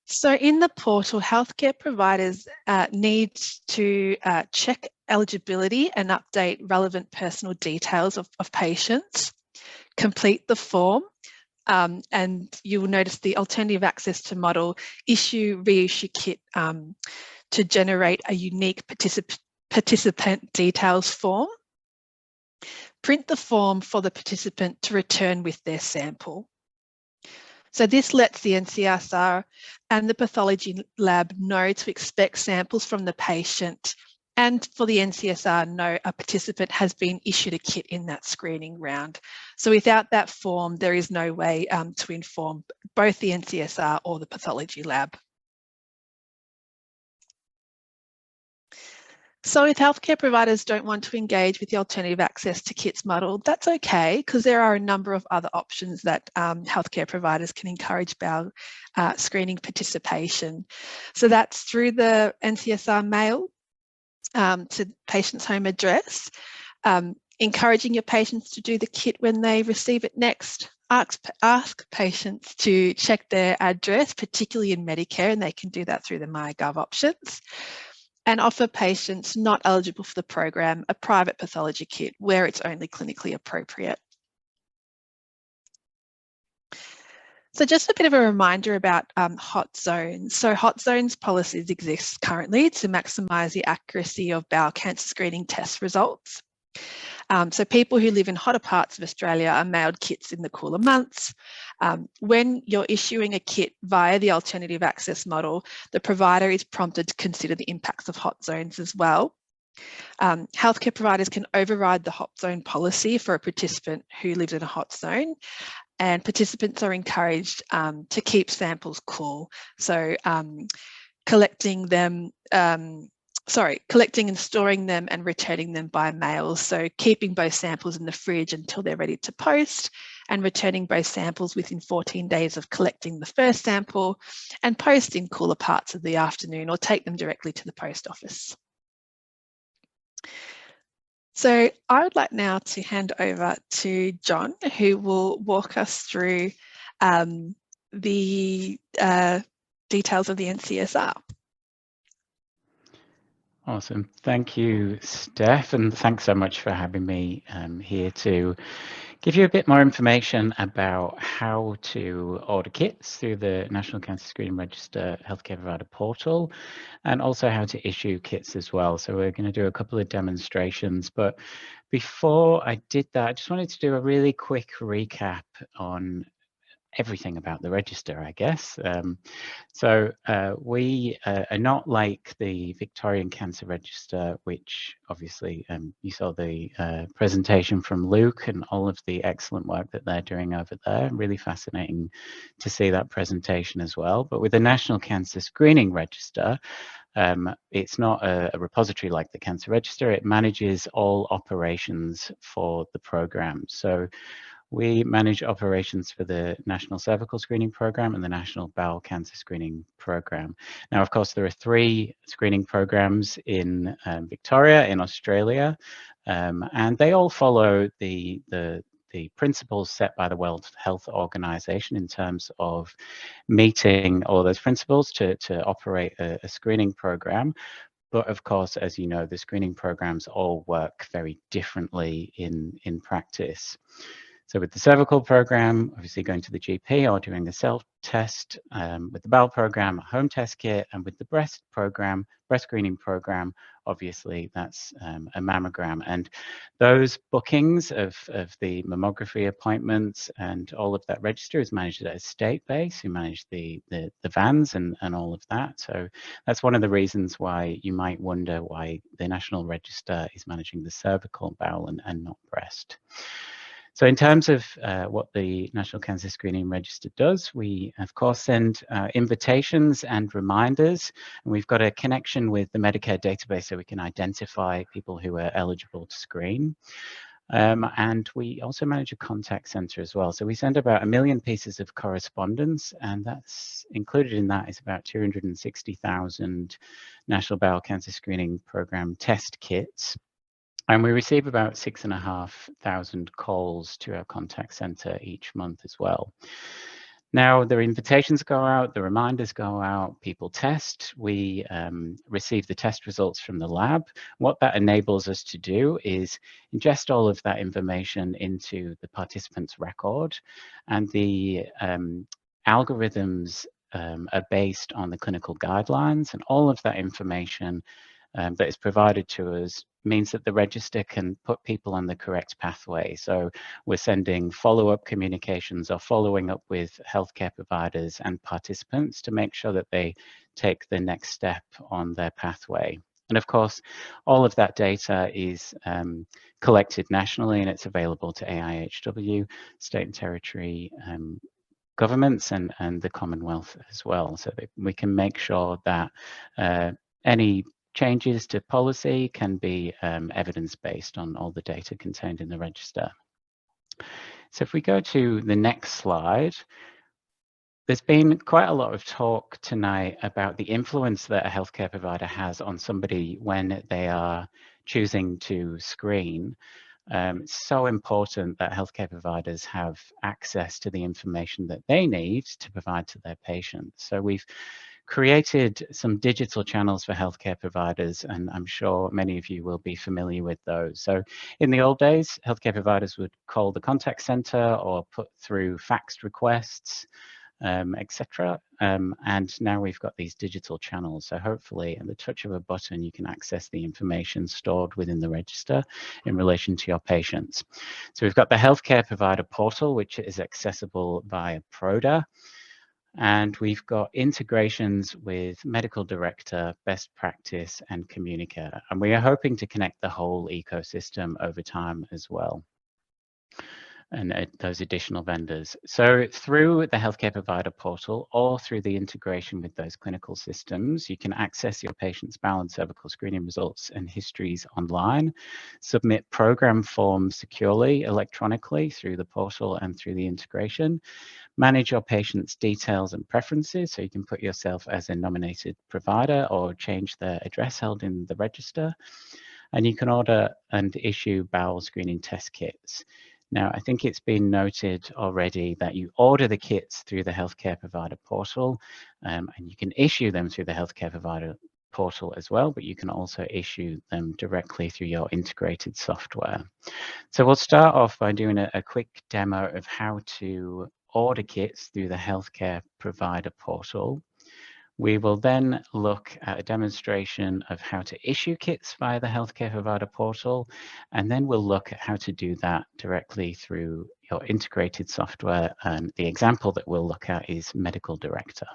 So in the portal, healthcare providers need to check eligibility and update relevant personal details of patients, complete the form, and you will notice the alternative access to model issue reissue kit to generate a unique participant details form. Print the form for the participant to return with their sample. So this lets the NCSR and the pathology lab know to expect samples from the patient, and for the NCSR know a participant has been issued a kit in that screening round. So without that form, there is no way to inform both the NCSR or the pathology lab. So if healthcare providers don't want to engage with the alternative access to kits model, that's okay, because there are a number of other options that healthcare providers can encourage bowel screening participation. So that's through the NCSR mail to patient's home address, encouraging your patients to do the kit when they receive it next. Ask patients to check their address, particularly in Medicare, and they can do that through the MyGov options. And offer patients not eligible for the program a private pathology kit where it's only clinically appropriate. So just a bit of a reminder about hot zones. So hot zones policies exist currently to maximise the accuracy of bowel cancer screening test results. So people who live in hotter parts of Australia are mailed kits in the cooler months. When you're issuing a kit via the alternative access model, the provider is prompted to consider the impacts of hot zones as well. Healthcare providers can override the hot zone policy for a participant who lives in a hot zone, and participants are encouraged to keep samples cool. So collecting and storing them and returning them by mail. So keeping both samples in the fridge until they're ready to post, and returning both samples within 14 days of collecting the first sample, and post in cooler parts of the afternoon or take them directly to the post office. So I would like now to hand over to John, who will walk us through the details of the NCSR. Awesome. Thank you, Steph, and thanks so much for having me here to give you a bit more information about how to order kits through the National Cancer Screening Register Healthcare Provider Portal, and also how to issue kits as well. So we're going to do a couple of demonstrations, but before I did that, I just wanted to do a really quick recap on everything about the register, I guess. We are not like the Victorian Cancer Register, which obviously you saw the presentation from Luke and all of the excellent work that they're doing over there. Really fascinating to see that presentation as well. But with the National Cancer Screening Register, it's not a repository like the Cancer Register. It manages all operations for the program. So we manage operations for the National Cervical Screening Program and the National Bowel Cancer Screening Program. Now, of course, there are 3 screening programs in Victoria, in Australia, and they all follow the principles set by the World Health Organization in terms of meeting all those principles to operate a screening program. But of course, as you know, the screening programs all work very differently in practice. So with the cervical program, obviously going to the GP or doing a self-test, with the bowel program, a home test kit, and with the breast program, breast screening program, obviously that's a mammogram. And those bookings of the mammography appointments and all of that register is managed at a state base, who manage the vans and all of that. So that's one of the reasons why you might wonder why the National Register is managing the cervical, bowel, and not breast. So in terms of what the National Cancer Screening Register does, we of course send invitations and reminders, and we've got a connection with the Medicare database so we can identify people who are eligible to screen. And we also manage a contact center as well. So we send about 1 million pieces of correspondence, and that's included in that is about 260,000 National Bowel Cancer Screening Program test kits. And we receive about 6,500 calls to our contact center each month as well. Now, the invitations go out, the reminders go out, people test. We receive the test results from the lab. What that enables us to do is ingest all of that information into the participant's record, and the algorithms are based on the clinical guidelines, and all of that information that is provided to us means that the register can put people on the correct pathway. So we're sending follow-up communications or following up with healthcare providers and participants to make sure that they take the next step on their pathway. And of course, all of that data is collected nationally, and it's available to AIHW, state and territory governments, and the Commonwealth as well, so that we can make sure that any changes to policy can be evidence-based on all the data contained in the register. So if we go to the next slide, there's been quite a lot of talk tonight about the influence that a healthcare provider has on somebody when they are choosing to screen. It's so important that healthcare providers have access to the information that they need to provide to their patients. So we've created some digital channels for healthcare providers, and I'm sure many of you will be familiar with those. So in the old days, healthcare providers would call the contact center or put through faxed requests, etc. And now we've got these digital channels. So hopefully at the touch of a button, you can access the information stored within the register in relation to your patients. So we've got the healthcare provider portal, which is accessible via Proda. And we've got integrations with Medical Director, Best Practice, and Communica. And we are hoping to connect the whole ecosystem over time as well, and those additional vendors. So through the healthcare provider portal or through the integration with those clinical systems, you can access your patient's bowel and cervical screening results and histories online, submit program forms securely electronically through the portal and through the integration, manage your patient's details and preferences, so you can put yourself as a nominated provider or change the address held in the register, and you can order and issue bowel screening test kits. Now, I think it's been noted already that you order the kits through the healthcare provider portal, and you can issue them through the healthcare provider portal as well, but you can also issue them directly through your integrated software. So we'll start off by doing a quick demo of how to order kits through the healthcare provider portal. We will then look at a demonstration of how to issue kits via the healthcare provider portal, and then we'll look at how to do that directly through your integrated software. And the example that we'll look at is Medical Director.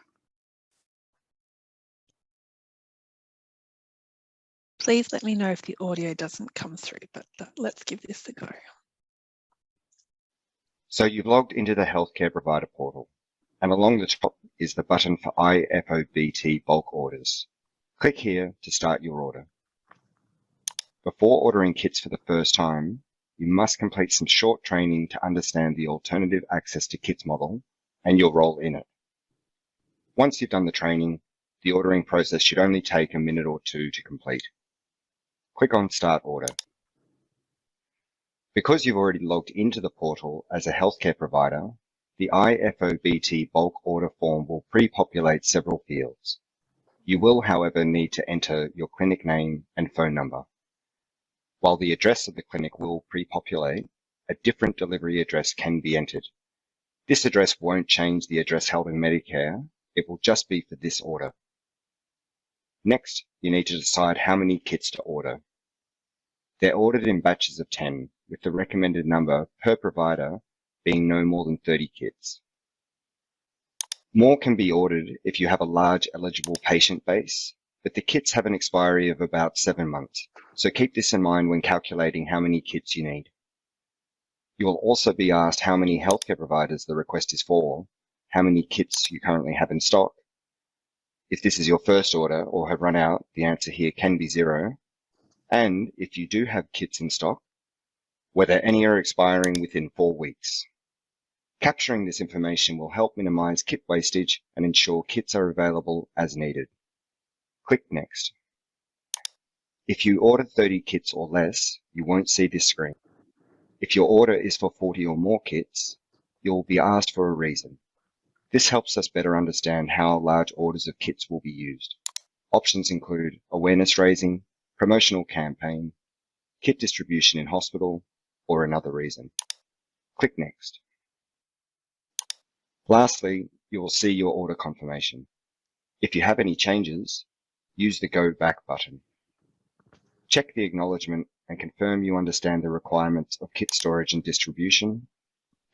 Please let me know if the audio doesn't come through, but let's give this a go. So you've logged into the healthcare provider portal, and along the top is the button for IFOBT bulk orders. Click here to start your order. Before ordering kits for the first time, you must complete some short training to understand the alternative access to kits model and your role in it. Once you've done the training, the ordering process should only take a minute or two to complete. Click on Start Order. Because you've already logged into the portal as a healthcare provider, the IFOBT bulk order form will pre-populate several fields. You will, however, need to enter your clinic name and phone number. While the address of the clinic will pre-populate, a different delivery address can be entered. This address won't change the address held in Medicare. It will just be for this order. Next, you need to decide how many kits to order. They're ordered in batches of 10, with the recommended number per provider being no more than 30 kits. More can be ordered if you have a large eligible patient base, but the kits have an expiry of about 7 months, so keep this in mind when calculating how many kits you need. You will also be asked how many healthcare providers the request is for, how many kits you currently have in stock. If this is your first order or have run out, the answer here can be 0. And if you do have kits in stock, whether any are expiring within 4 weeks. Capturing this information will help minimize kit wastage and ensure kits are available as needed. Click Next. If you order 30 kits or less, you won't see this screen. If your order is for 40 or more kits, you'll be asked for a reason. This helps us better understand how large orders of kits will be used. Options include awareness raising, promotional campaign, kit distribution in hospital, or another reason. Click Next. Lastly, you will see your order confirmation. If you have any changes, use the Go Back button. Check the acknowledgement and confirm you understand the requirements of kit storage and distribution,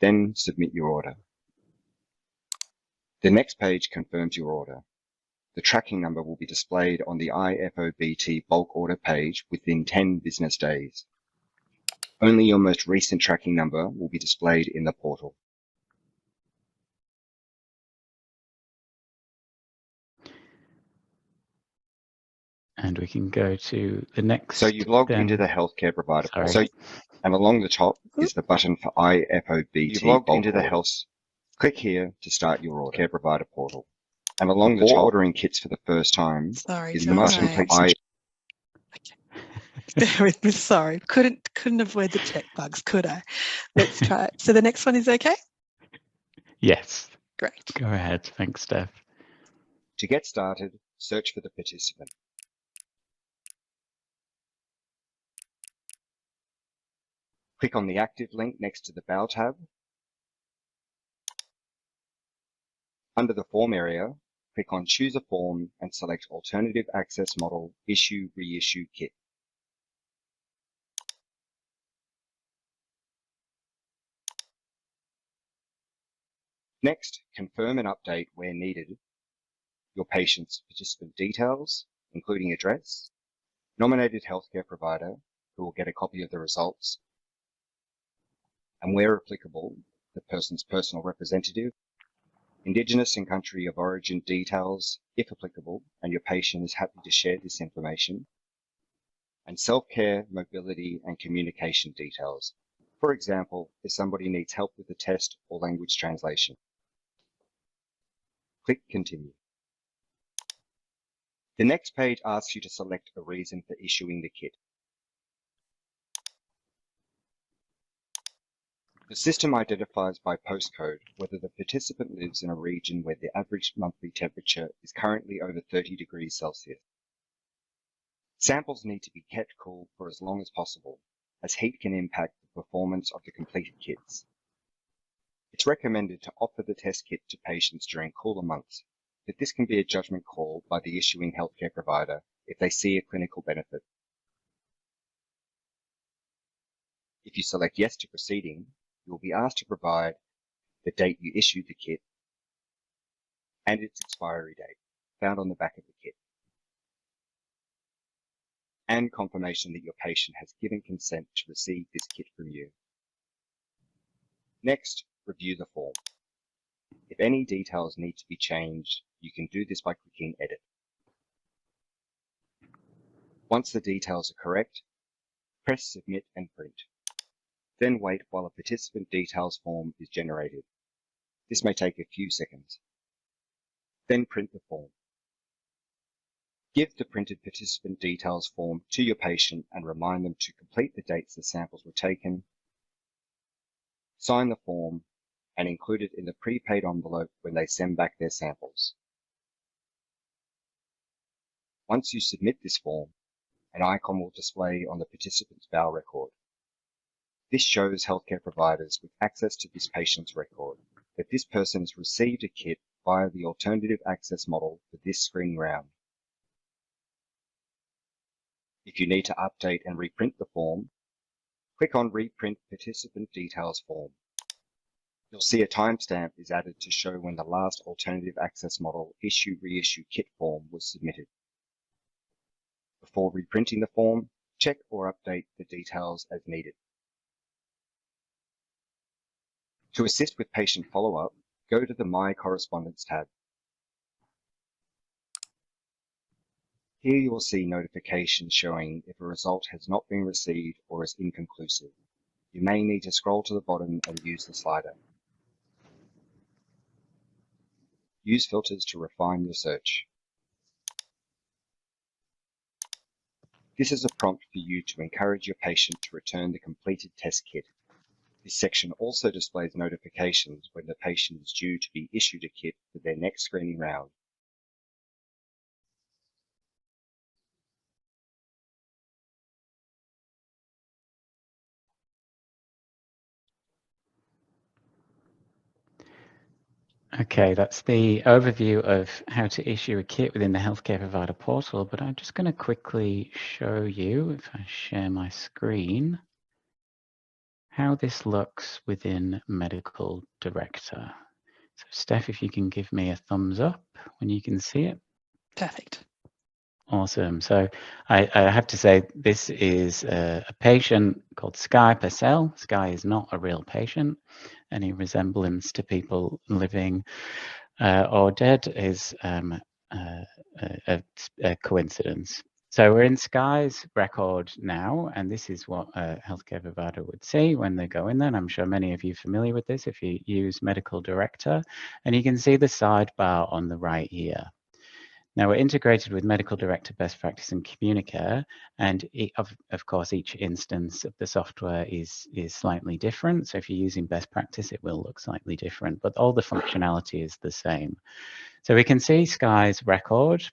then submit your order. The next page confirms your order. The tracking number will be displayed on the IFOBT bulk order page within 10 business days. Only your most recent tracking number will be displayed in the portal. And we can go to the next. So you've logged into the healthcare provider portal. And along the top is the button for IFOBT. You've logged into the health. Click here to start your order. Care provider portal. And along the top, ordering kits for the first time is the button for I. Bear with me, sorry. Couldn't avoid the check bugs, could I? Let's try it. So the next one is okay? Yes. Great. Go ahead. Thanks, Steph. To get started, search for the participant. Click on the active link next to the Bowel tab. Under the form area, click on Choose a Form and select Alternative Access Model Issue Reissue Kit. Next, confirm and update where needed your patient's participant details, including address, nominated healthcare provider who will get a copy of the results, and where applicable, the person's personal representative, Indigenous and country of origin details, if applicable, and your patient is happy to share this information, and self-care, mobility, and communication details. For example, if somebody needs help with a test or language translation. Click Continue. The next page asks you to select a reason for issuing the kit. The system identifies by postcode whether the participant lives in a region where the average monthly temperature is currently over 30 degrees Celsius. Samples need to be kept cool for as long as possible, as heat can impact the performance of the completed kits. It's recommended to offer the test kit to patients during cooler months, but this can be a judgment call by the issuing healthcare provider if they see a clinical benefit. If you select yes to proceeding, you will be asked to provide the date you issued the kit and its expiry date, found on the back of the kit, and confirmation that your patient has given consent to receive this kit from you. Next, review the form. If any details need to be changed, you can do this by clicking Edit. Once the details are correct, press Submit and Print. Then wait while a participant details form is generated. This may take a few seconds. Then print the form. Give the printed participant details form to your patient and remind them to complete the dates the samples were taken, sign the form, and include it in the prepaid envelope when they send back their samples. Once you submit this form, an icon will display on the participant's bowel record. This shows healthcare providers with access to this patient's record that this person has received a kit via the alternative access model for this screening round. If you need to update and reprint the form, click on Reprint Participant Details Form. You'll see a timestamp is added to show when the last alternative access model issue-reissue kit form was submitted. Before reprinting the form, check or update the details as needed. To assist with patient follow-up, go to the My Correspondence tab. Here you will see notifications showing if a result has not been received or is inconclusive. You may need to scroll to the bottom and use the slider. Use filters to refine your search. This is a prompt for you to encourage your patient to return the completed test kit. This section also displays notifications when the patient is due to be issued a kit for their next screening round. Okay, that's the overview of how to issue a kit within the Healthcare Provider Portal, but I'm just going to quickly show you, if I share my screen, how this looks within Medical Director. So Steph, if you can give me a thumbs up when you can see it. Perfect. Awesome. So I have to say this is a patient called Sky Purcell. Sky is not a real patient. Any resemblance to people living or dead is a coincidence. So we're in Sky's record now, and this is what a healthcare provider would see when they go in there. And I'm sure many of you are familiar with this if you use Medical Director, and you can see the sidebar on the right here. Now we're integrated with Medical Director Best Practice and Communicare, and of course each instance of the software is slightly different. So if you're using Best Practice, it will look slightly different, but all the functionality is the same. So we can see Sky's record,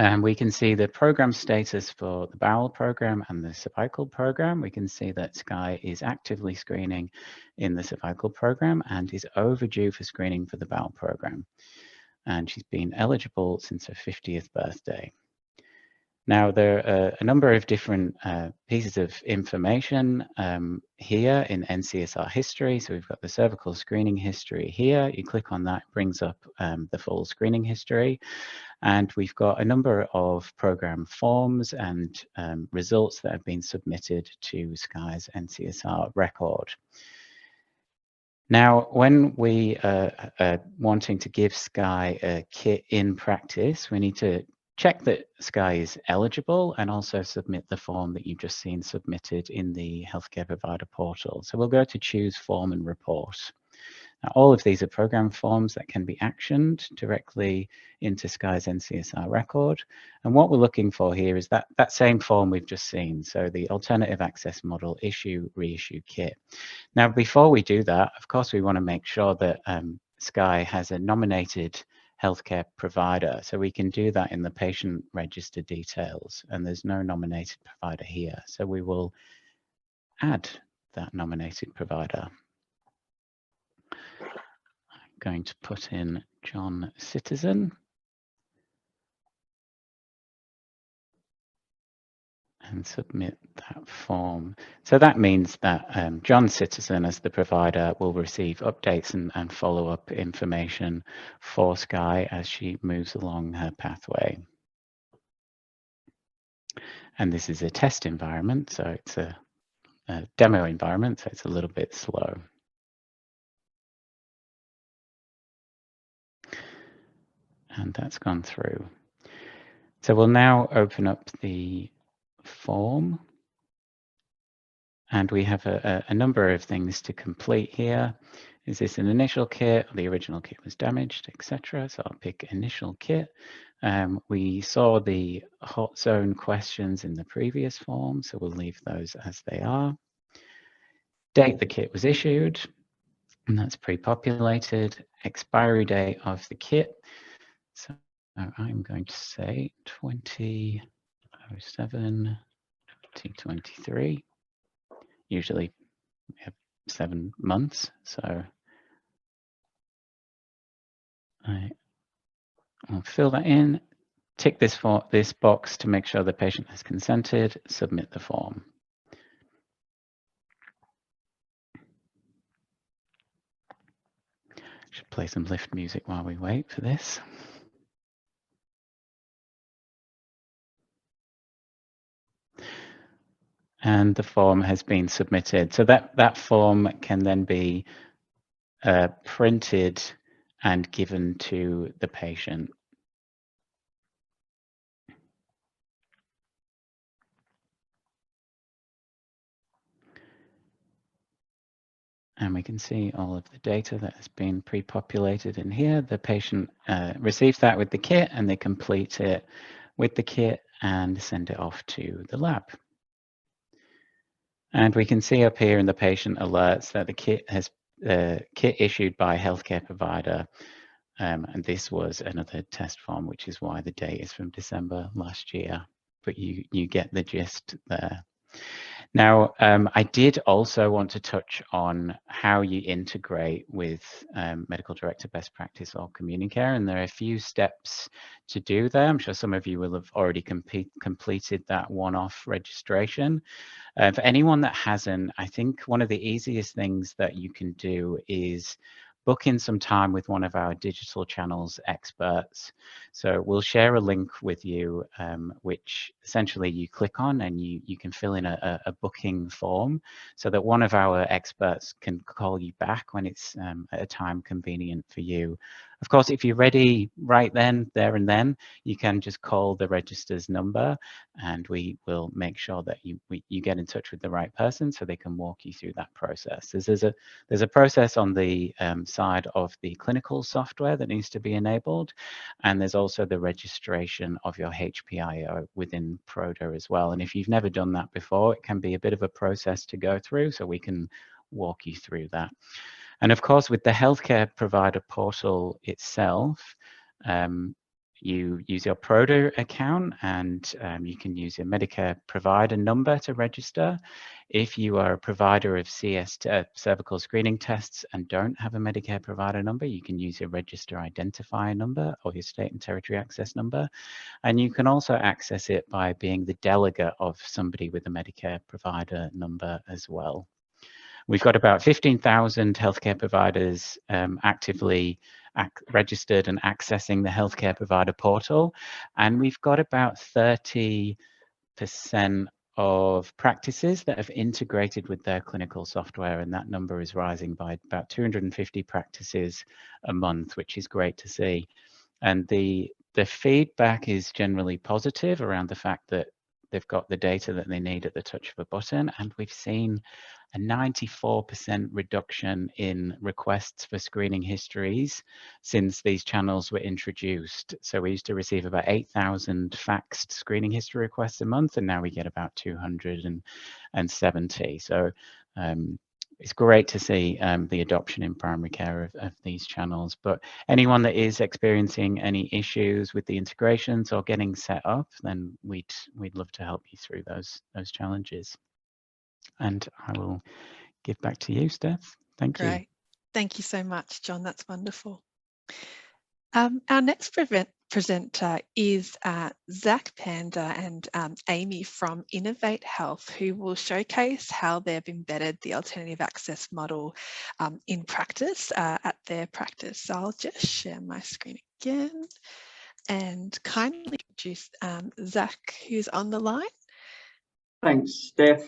and we can see the program status for the Bowel program and the cervical program. We can see that Sky is actively screening in the cervical program and is overdue for screening for the Bowel program. And she's been eligible since her 50th birthday. Now, there are a number of different pieces of information here in NCSR history. So we've got the cervical screening history here. You click on that, it brings up the full screening history. And we've got a number of program forms and results that have been submitted to Sky's NCSR record. Now, when we are wanting to give Sky a kit in practice, we need to check that Sky is eligible and also submit the form that you've just seen submitted in the Healthcare Provider Portal. So we'll go to Choose Form and Report. Now, all of these are program forms that can be actioned directly into Sky's NCSR record. And what we're looking for here is that same form we've just seen. So the alternative access model issue, reissue kit. Now, before we do that, of course, we want to make sure that Sky has a nominated healthcare provider. So we can do that in the patient register details, and there's no nominated provider here. So we will add that nominated provider. I'm going to put in John Citizen. And submit that form. So that means that John Citizen, as the provider, will receive updates and follow-up information for Sky as she moves along her pathway. And this is a test environment, so it's a demo environment, so it's a little bit slow. And that's gone through. So we'll now open up the form. And we have a number of things to complete here. Is this an initial kit? The original kit was damaged, etc. So I'll pick initial kit. We saw the hot zone questions in the previous form, so we'll leave those as they are. Date the kit was issued, and that's pre-populated. Expiry date of the kit. So So I'm going to say 2007, 2023. Usually we have 7 months, so I'll fill that in, tick this box to make sure the patient has consented, submit the form. Should play some lift music while we wait for this. And the form has been submitted. So that form can then be printed and given to the patient. And we can see all of the data that has been pre-populated in here. The patient receives that with the kit, and they complete it with the kit and send it off to the lab. And we can see up here in the patient alerts that the kit has kit issued by healthcare provider. And this was another test form, which is why the date is from December last year. But you get the gist there. Now, I did also want to touch on how you integrate with medical director best practice or Communicare, and there are a few steps to do there. I'm sure some of you will have already completed that one-off registration. For anyone that hasn't, I think one of the easiest things that you can do is book in some time with one of our digital channels experts. So we'll share a link with you, which essentially you click on and you can fill in a booking form so that one of our experts can call you back when it's at a time convenient for you. Of course, if you're ready right then, there and then, you can just call the register's number and we will make sure that you get in touch with the right person so they can walk you through that process. There's a process on the side of the clinical software that needs to be enabled, and there's also the registration of your HPIO within Proda as well. And if you've never done that before, it can be a bit of a process to go through, so we can walk you through that. And of course, with the healthcare provider portal itself, you use your Proda account and you can use your Medicare provider number to register. If you are a provider of cervical screening tests and don't have a Medicare provider number, you can use your register identifier number or your state and territory access number. And you can also access it by being the delegate of somebody with a Medicare provider number as well. We've got about 15,000 healthcare providers actively registered and accessing the healthcare provider portal. And we've got about 30% of practices that have integrated with their clinical software. And that number is rising by about 250 practices a month, which is great to see. And the feedback is generally positive around the fact that they've got the data that they need at the touch of a button. And we've seen a 94% reduction in requests for screening histories since these channels were introduced. So we used to receive about 8,000 faxed screening history requests a month, and now we get about 270. So it's great to see the adoption in primary care of these channels. But anyone that is experiencing any issues with the integrations or getting set up, then we'd love to help you through those challenges. And I will give back to you, Steph. Thank you. Great. Thank you so much, John. That's wonderful. Our next presenter is Zach Panda and Amy from Innovate Health, who will showcase how they've embedded the alternative access model in practice at their practice. So I'll just share my screen again and kindly introduce Zach, who's on the line. Thanks, Steph.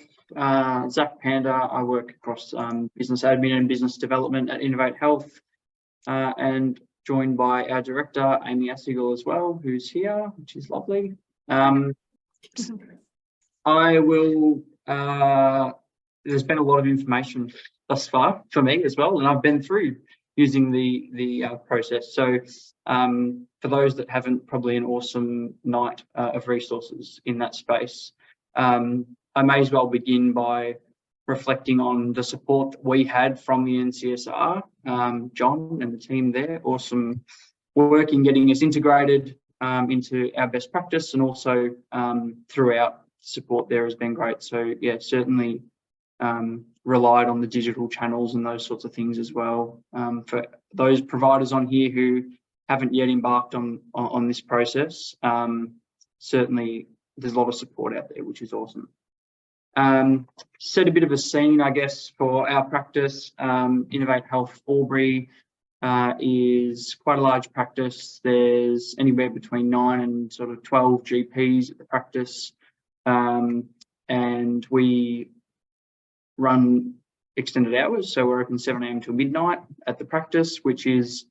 Zach Panda. I work across business admin and business development at Innovate Health, and joined by our director, Amy Assigal, as well, who's here, which is lovely. I will, there's been a lot of information thus far for me as well, and I've been through using the process. So for those that haven't, probably an awesome night of resources in that space. I may as well begin by reflecting on the support that we had from the NCSR, John and the team there. Awesome work in getting us integrated, into our best practice, and also throughout support there has been great. So yeah, certainly relied on the digital channels and those sorts of things as well. For those providers on here who haven't yet embarked on this process, certainly there's a lot of support out there, which is awesome. Set a bit of a scene, I guess, for our practice. Innovate Health Albury is quite a large practice. There's anywhere between 9 and sort of 12 GPs at the practice, and we run extended hours, so we're open 7 AM till midnight at the practice, which is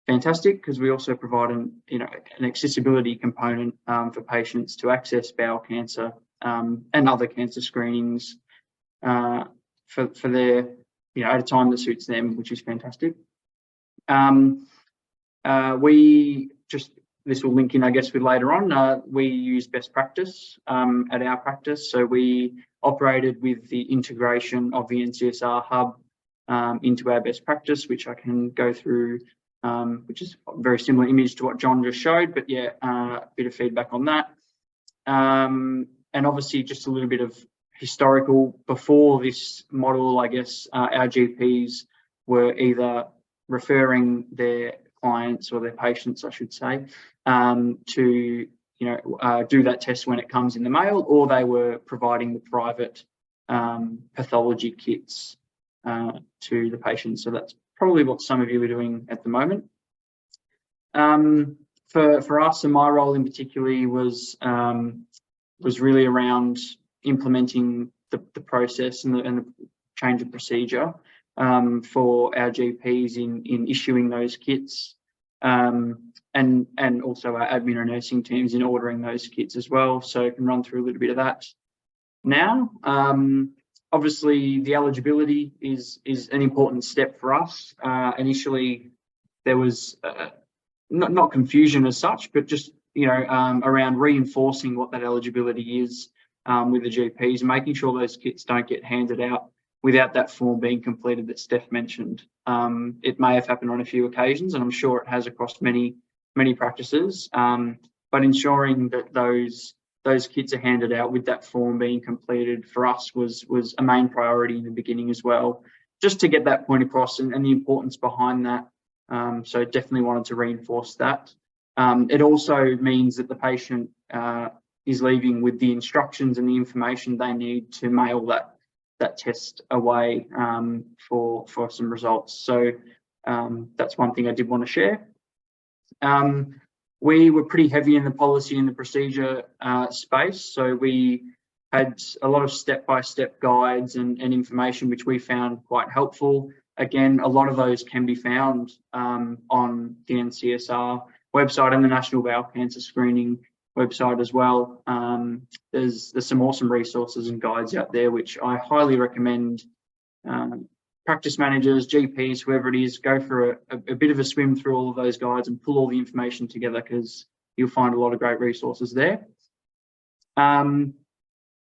fantastic because we also provide an accessibility component for patients to access bowel cancer and other cancer screenings for their at a time that suits them, which is fantastic. This will link in, I guess, with later on. We use best practice at our practice, so we operated with the integration of the NCSR hub into our best practice, which I can go through, which is a very similar image to what John just showed, but yeah, a bit of feedback on that. And obviously just a little bit of historical. Before this model, I guess, our GPs were either referring their clients or their patients, I should say, to do that test when it comes in the mail, or they were providing the private pathology kits to the patients. So that's probably what some of you are doing at the moment. For us, and my role in particular was really around implementing the process and the change of procedure for our GPs in issuing those kits, and also our admin and nursing teams in ordering those kits as well. So I can run through a little bit of that now. Obviously, the eligibility is an important step for us. Initially, there was not confusion as such, but just around reinforcing what that eligibility is with the GPs, and making sure those kits don't get handed out without that form being completed that Steph mentioned. It may have happened on a few occasions, and I'm sure it has across many practices, but ensuring that those kits are handed out with that form being completed for us was a main priority in the beginning as well, just to get that point across and the importance behind that. So definitely wanted to reinforce that. It also means that the patient is leaving with the instructions and the information they need to mail that test away for some results. So that's one thing I did want to share. We were pretty heavy in the policy and the procedure space, so we had a lot of step-by-step guides and information which we found quite helpful. Again, a lot of those can be found on the NCSR website and the National Bowel Cancer Screening website as well. There's some awesome resources and guides out there which I highly recommend practice managers, GPs, whoever it is, go for a bit of a swim through all of those guides and pull all the information together, because you'll find a lot of great resources there.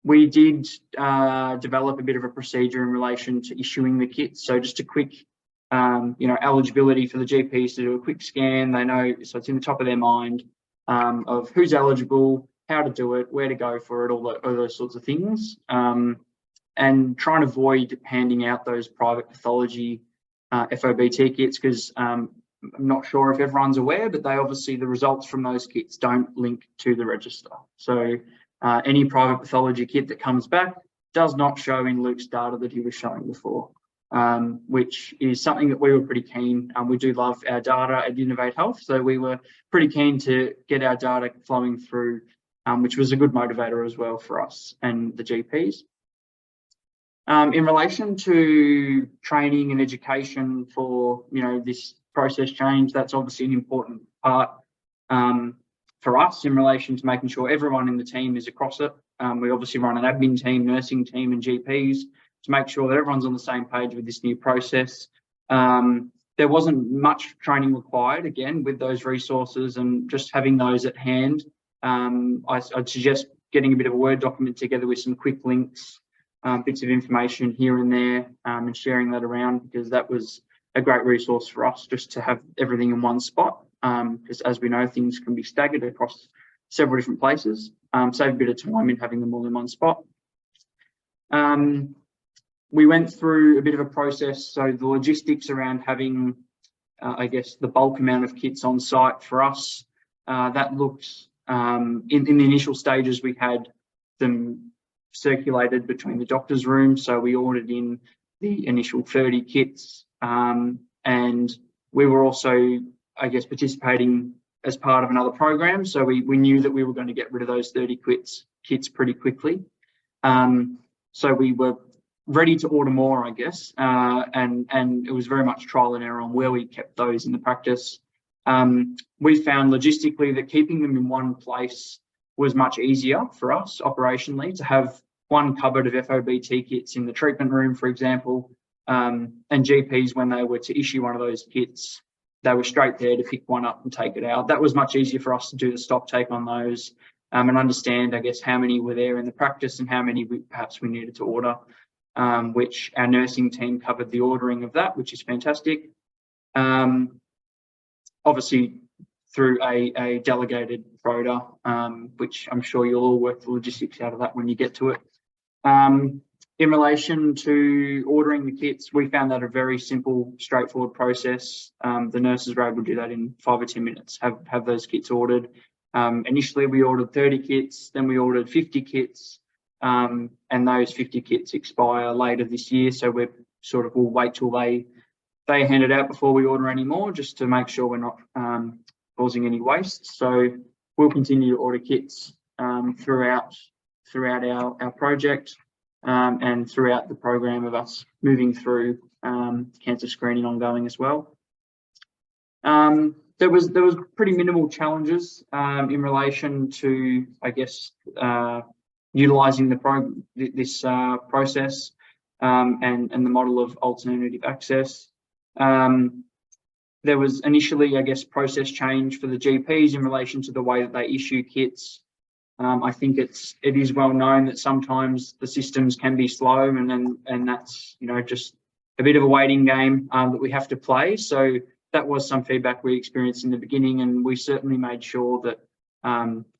We did develop a bit of a procedure in relation to issuing the kits. So just a quick, eligibility for the GPs to do a quick scan. They know, so it's in the top of their mind of who's eligible, how to do it, where to go for it, all those sorts of things. And try and avoid handing out those private pathology FOBT kits, because I'm not sure if everyone's aware, but the results from those kits don't link to the register. So any private pathology kit that comes back does not show in Luke's data that he was showing before, which is something that we were pretty keen. We do love our data at Innovate Health, so we were pretty keen to get our data flowing through, which was a good motivator as well for us and the GPs. In relation to training and education for this process change, that's obviously an important part for us in relation to making sure everyone in the team is across it. We obviously run an admin team, nursing team and GPs to make sure that everyone's on the same page with this new process. There wasn't much training required, again, with those resources and just having those at hand. I'd suggest getting a bit of a Word document together with some quick links, bits of information here and there, and sharing that around, because that was a great resource for us just to have everything in one spot. because as we know, things can be staggered across several different places. Save a bit of time in having them all in one spot. We went through a bit of a process, so the logistics around having, I guess, the bulk amount of kits on site for us, that looked, in the initial stages, we had them circulated between the doctor's room, so we ordered in the initial 30 kits, and we were also, I guess, participating as part of another program, so we knew that we were going to get rid of those 30 kits pretty quickly. So we were ready to order more, I guess, and it was very much trial and error on where we kept those in the practice. We found logistically that keeping them in one place was much easier for us operationally, to have one cupboard of FOBT kits in the treatment room, for example, and GPs, when they were to issue one of those kits, they were straight there to pick one up and take it out. That was much easier for us to do the stock take on those, and understand, I guess, how many were there in the practice and how many perhaps we needed to order, which our nursing team covered the ordering of that, which is fantastic. Obviously, through a delegated rota, which I'm sure you'll all work the logistics out of that when you get to it. In relation to ordering the kits, we found that a very simple, straightforward process. The nurses were able to do that in 5 or 10 minutes, have those kits ordered. Initially, we ordered 30 kits, then we ordered 50 kits, and those 50 kits expire later this year. So we'll wait till they hand it out before we order any more, just to make sure we're not causing any waste. So we'll continue to order kits throughout our project, and throughout the program of us moving through cancer screening ongoing as well. There was pretty minimal challenges in relation to, I guess, utilising this process and the model of alternative access. There was initially, I guess, process change for the GPs in relation to the way that they issue kits. I think it is well known that sometimes the systems can be slow, and that's, you know, just a bit of a waiting game that we have to play. So that was some feedback we experienced in the beginning, and we certainly made sure that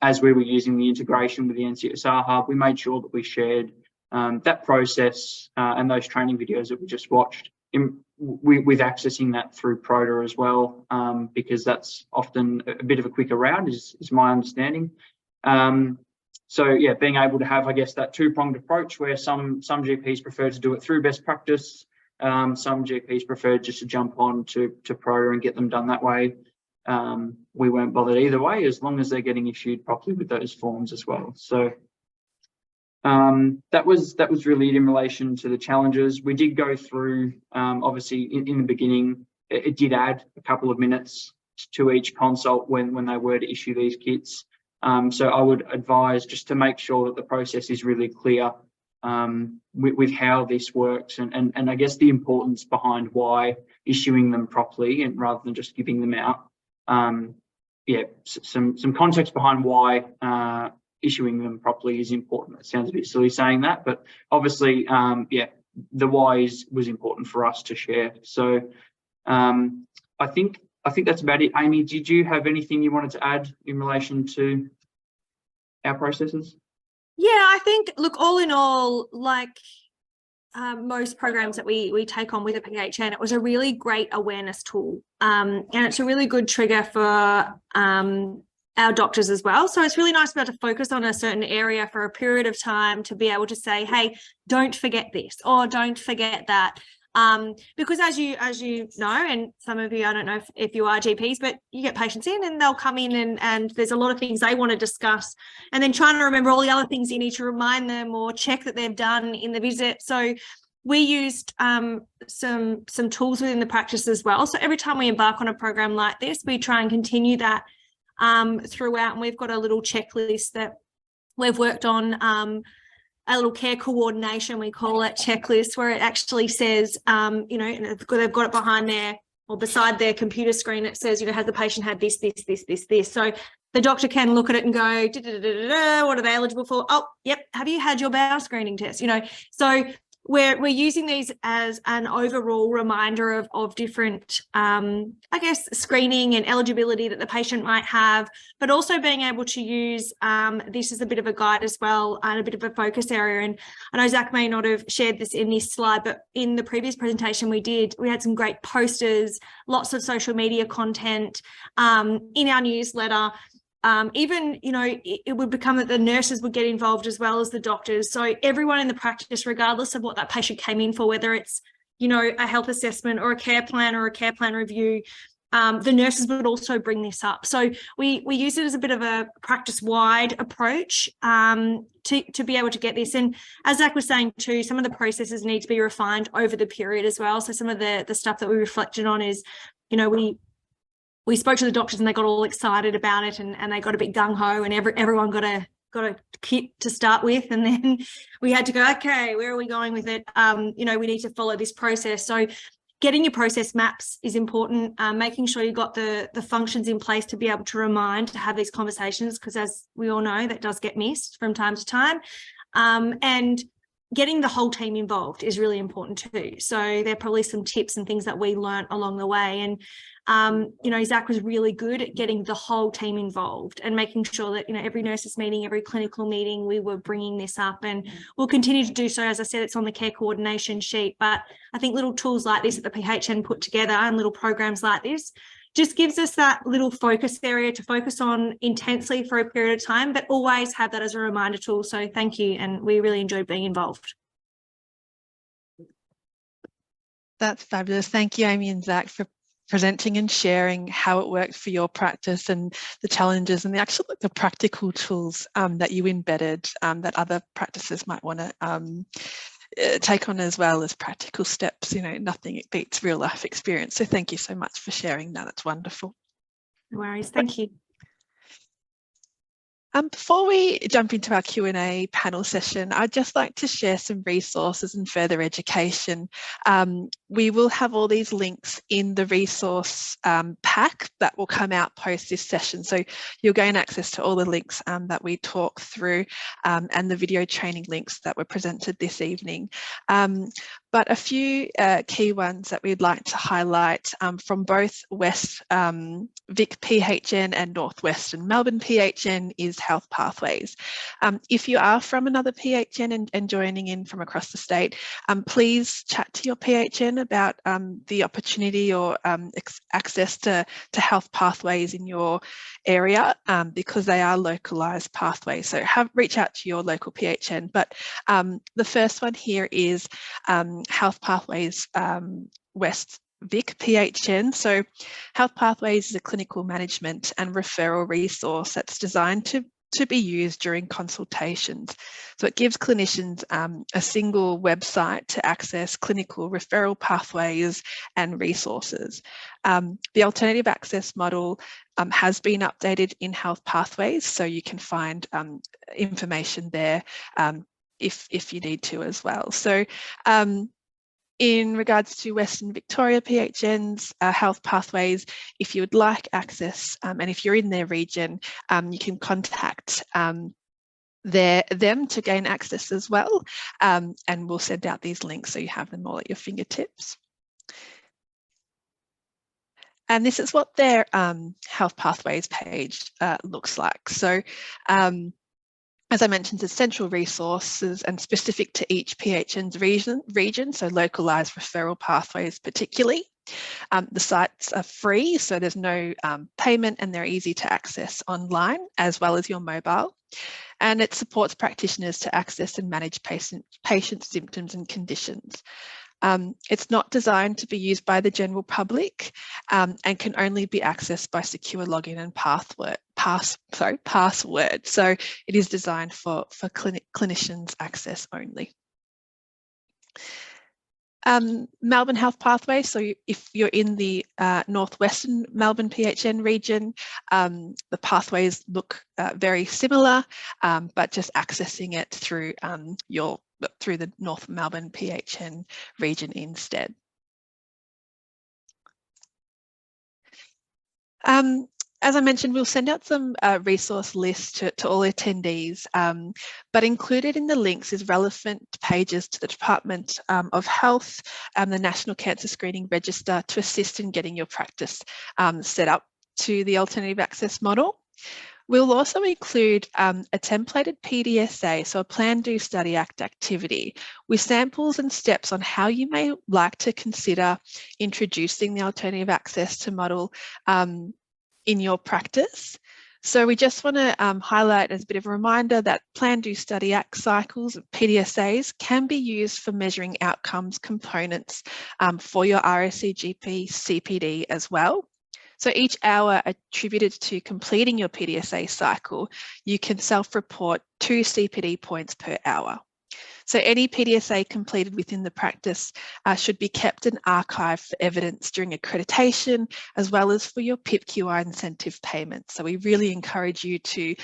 as we were using the integration with the NCSR Hub, we made sure that we shared that process and those training videos that we just watched with accessing that through Proda as well, because that's often a bit of a quicker route, is my understanding. So yeah, being able to have, I guess, that two-pronged approach where some GPs prefer to do it through best practice, some GPs prefer just to jump on to Proda and get them done that way. We weren't bothered either way, as long as they're getting issued properly with those forms as well. So that was really it in relation to the challenges. We did go through, obviously in the beginning, it did add a couple of minutes to each consult when they were to issue these kits. So I would advise just to make sure that the process is really clear with how this works, and I guess the importance behind why issuing them properly, and rather than just giving them out. Yeah, some context behind why issuing them properly is important. It sounds a bit silly saying that, but obviously, yeah, the why was important for us to share. So I think that's about it. Amy, did you have anything you wanted to add in relation to our processes? Yeah, I think, look, all in all, like most programs that we take on with a PHN, it was a really great awareness tool, and it's a really good trigger for our doctors as well. So it's really nice to be able to focus on a certain area for a period of time, to be able to say, hey, don't forget this, or don't forget that. Because as you know, and some of you, I don't know if you are GPs, but you get patients in and they'll come in and there's a lot of things they want to discuss, and then trying to remember all the other things you need to remind them or check that they've done in the visit. So we used some tools within the practice as well. So every time we embark on a program like this, we try and continue that throughout, and we've got a little checklist that we've worked on, a little care coordination, we call it, checklist, where it actually says, you know, and they've got it behind their, or beside their computer screen, it says, you know, has the patient had this. So the doctor can look at it and go, what are they eligible for? Oh, yep. Have you had your bowel screening test? You know, so we're using these as an overall reminder of different, I guess, screening and eligibility that the patient might have, but also being able to use this as a bit of a guide as well and a bit of a focus area. And I know Zach may not have shared this in this slide, but in the previous presentation we had some great posters, lots of social media content in our newsletter. Even, you know, it would become that the nurses would get involved as well as the doctors. So everyone in the practice, regardless of what that patient came in for, whether it's, you know, a health assessment or a care plan review, the nurses would also bring this up. So we use it as a bit of a practice-wide approach to be able to get this. And as Zach was saying too, some of the processes need to be refined over the period as well. So some of the stuff that we reflected on is, you know, we spoke to the doctors and they got all excited about it and they got a bit gung-ho, and everyone got a kit to start with, and then we had to go, okay, where are we going with it? You know, we need to follow this process. So getting your process maps is important, making sure you've got the functions in place to be able to remind to have these conversations, because as we all know, that does get missed from time to time. And getting the whole team involved is really important too. So there are probably some tips and things that we learned along the way. And, you know, Zach was really good at getting the whole team involved and making sure that, you know, every nurses meeting, every clinical meeting, we were bringing this up, and we'll continue to do so. As I said, it's on the care coordination sheet, but I think little tools like this that the PHN put together and little programs like this just gives us that little focus area to focus on intensely for a period of time, but always have that as a reminder tool. So thank you. And we really enjoyed being involved. That's fabulous. Thank you, Amy and Zach, for presenting and sharing how it worked for your practice and the challenges and the practical tools that you embedded that other practices might want to take on as well as practical steps. You know, nothing beats real life experience. So thank you so much for sharing that. It's wonderful. No worries. Thank you. Before we jump into our Q&A panel session, I'd just like to share some resources and further education. We will have all these links in the resource pack that will come out post this session. So you'll gain access to all the links that we talk through and the video training links that were presented this evening. But a few key ones that we'd like to highlight from both West Vic PHN and Northwestern Melbourne PHN is Health Pathways. If you are from another PHN and joining in from across the state, please chat to your PHN about the opportunity or access to health pathways in your area, because they are localised pathways. So reach out to your local PHN. But the first one here is Health Pathways West Vic PHN. So Health Pathways is a clinical management and referral resource that's designed to be used during consultations. So it gives clinicians a single website to access clinical referral pathways and resources. The alternative access model has been updated in Health Pathways, so you can find information there if you need to as well. So in regards to Western Victoria PHN's Health Pathways, if you would like access and if you're in their region, you can contact them to gain access as well, and we'll send out these links so you have them all at your fingertips. And this is what their Health Pathways page looks like. So as I mentioned, it's central resources and specific to each PHN's region, so localised referral pathways particularly. The sites are free, so there's no payment, and they're easy to access online as well as your mobile. And it supports practitioners to access and manage patient symptoms and conditions. It's not designed to be used by the general public and can only be accessed by secure login and password. So it is designed for clinicians access only. Melbourne Health Pathway, so if you're in the Northwestern Melbourne PHN region, the pathways look very similar, but just accessing it through through the North Melbourne PHN region instead. as I mentioned, we'll send out some resource lists to all attendees, but included in the links is relevant pages to the Department of Health and the National Cancer Screening Register to assist in getting your practice set up to the alternative access model. We'll also include a templated PDSA, so a Plan, Do, Study, Act activity, with samples and steps on how you may like to consider introducing the alternative access to model in your practice. So we just want to highlight as a bit of a reminder that Plan, Do, Study, Act cycles, PDSAs, can be used for measuring outcomes components for your RSCGP CPD as well. So each hour attributed to completing your PDSA cycle, you can self-report 2 CPD points per hour. So any PDSA completed within the practice should be kept and archived for evidence during accreditation, as well as for your PIPQI incentive payments. So we really encourage you to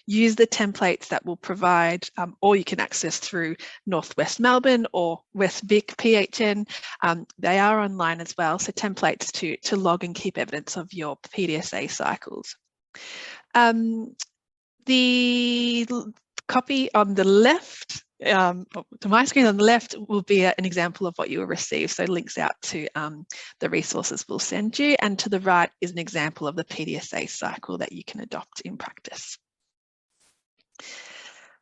use the templates that we'll provide, or you can access through Northwest Melbourne or West Vic PHN. They are online as well, so templates to log and keep evidence of your PDSA cycles. The copy on the left, to my screen on the left, will be an example of what you will receive. So links out to the resources we'll send you, and to the right is an example of the PDSA cycle that you can adopt in practice.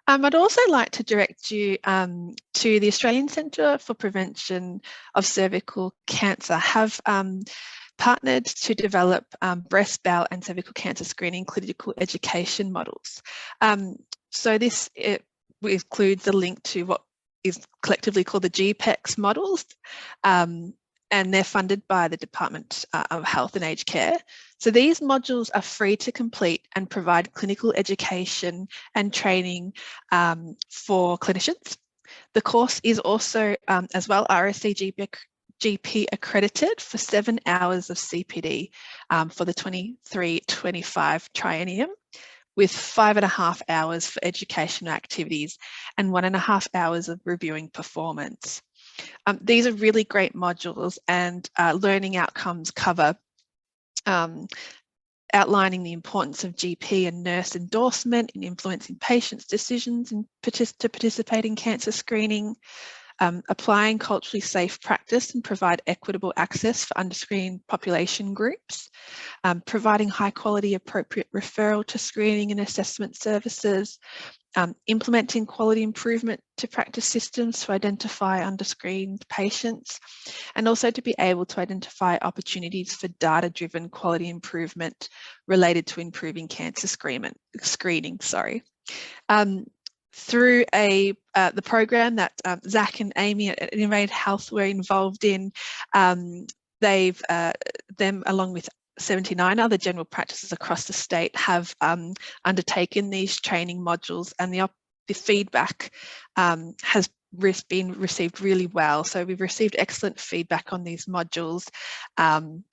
I'd also like to direct you to the Australian Centre for Prevention of Cervical Cancer, have partnered to develop breast, bowel and cervical cancer screening clinical education models. So this includes a link to what is collectively called the GPEX models, and they're funded by the Department of Health and Aged Care. So these modules are free to complete and provide clinical education and training for clinicians. The course is also as well RSCGP accredited for 7 hours of CPD for the 23-25 triennium, with 5.5 hours for educational activities and 1.5 hours of reviewing performance. These are really great modules, and learning outcomes cover outlining the importance of GP and nurse endorsement in influencing patients' decisions to participate in cancer screening, applying culturally safe practice and provide equitable access for underscreened population groups, providing high quality appropriate referral to screening and assessment services, implementing quality improvement to practice systems to identify underscreened patients, and also to be able to identify opportunities for data-driven quality improvement related to improving cancer screening. Through the program that Zach and Amy at Innovative Health were involved in, them along with 79 other general practices across the state have undertaken these training modules, and the feedback has been received really well. So we've received excellent feedback on these modules, and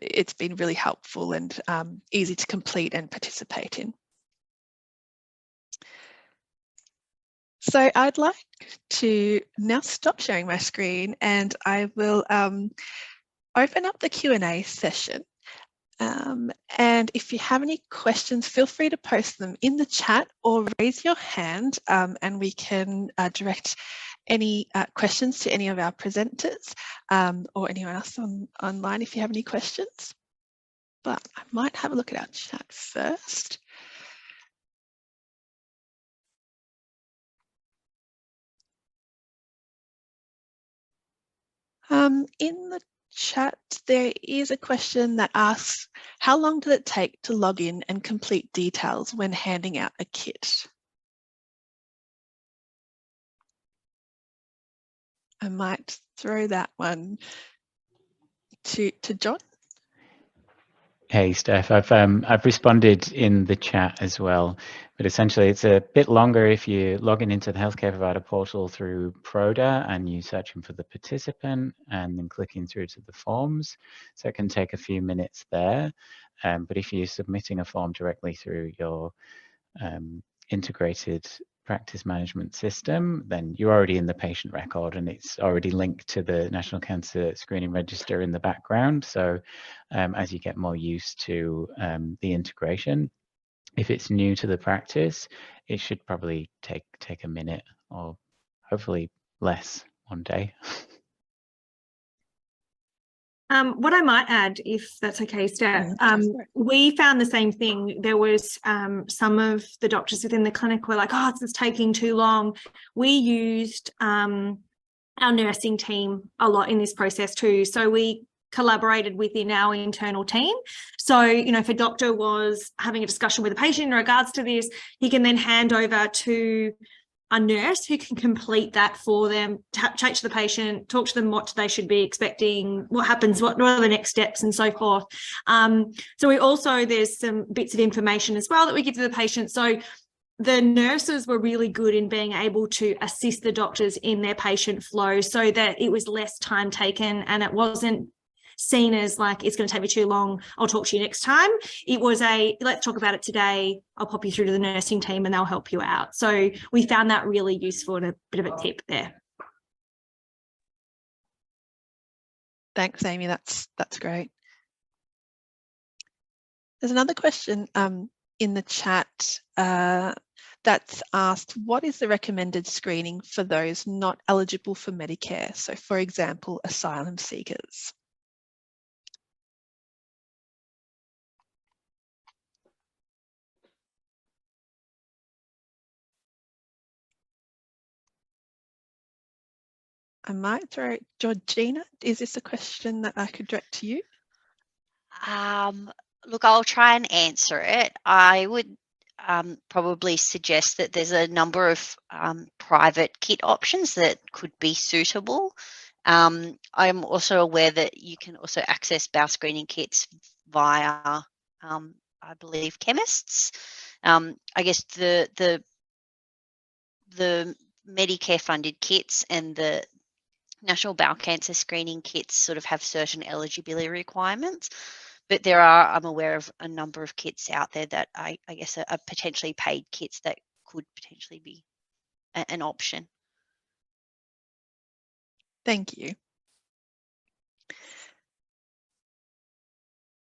it's been really helpful and easy to complete and participate in. So I'd like to now stop sharing my screen, and I will open up the Q&A session. And if you have any questions, feel free to post them in the chat or raise your hand, and we can direct any questions to any of our presenters or anyone else online if you have any questions. But I might have a look at our chat first. In the chat, there is a question that asks, how long does it take to log in and complete details when handing out a kit? I might throw that one to John. Hey, Steph, I've responded in the chat as well, but essentially it's a bit longer if you're logging into the healthcare provider portal through PRODA and you searching for the participant and then clicking through to the forms. So it can take a few minutes there. But if you're submitting a form directly through your integrated practice management system, then you're already in the patient record and it's already linked to the National Cancer Screening Register in the background. So as you get more used to the integration, if it's new to the practice, it should probably take a minute or hopefully less one day. What I might add, if that's okay, Steph, we found the same thing. There was some of the doctors within the clinic were like, oh, this is taking too long. We used our nursing team a lot in this process too. So we collaborated within our internal team. So, you know, if a doctor was having a discussion with a patient in regards to this, he can then hand over to a nurse who can complete that for them, chat to the patient, talk to them what they should be expecting, what happens, what are the next steps, and so forth. So we also, there's some bits of information as well that we give to the patient. So the nurses were really good in being able to assist the doctors in their patient flow so that it was less time taken and it wasn't seen as like, it's going to take me too long, I'll talk to you next time. It was a, let's talk about it today, I'll pop you through to the nursing team and they'll help you out. So we found that really useful and a bit of a tip there. Thanks, Amy. That's great. There's another question in the chat that's asked, what is the recommended screening for those not eligible for Medicare? So for example, asylum seekers. I might throw, Georgina, is this a question that I could direct to you? Look, I'll try and answer it. I would probably suggest that there's a number of private kit options that could be suitable. I'm also aware that you can also access bowel screening kits via, I believe, chemists. I guess the Medicare funded kits and the National Bowel Cancer Screening kits sort of have certain eligibility requirements, but there are, I'm aware of a number of kits out there that I guess are potentially paid kits that could potentially be an option. Thank you.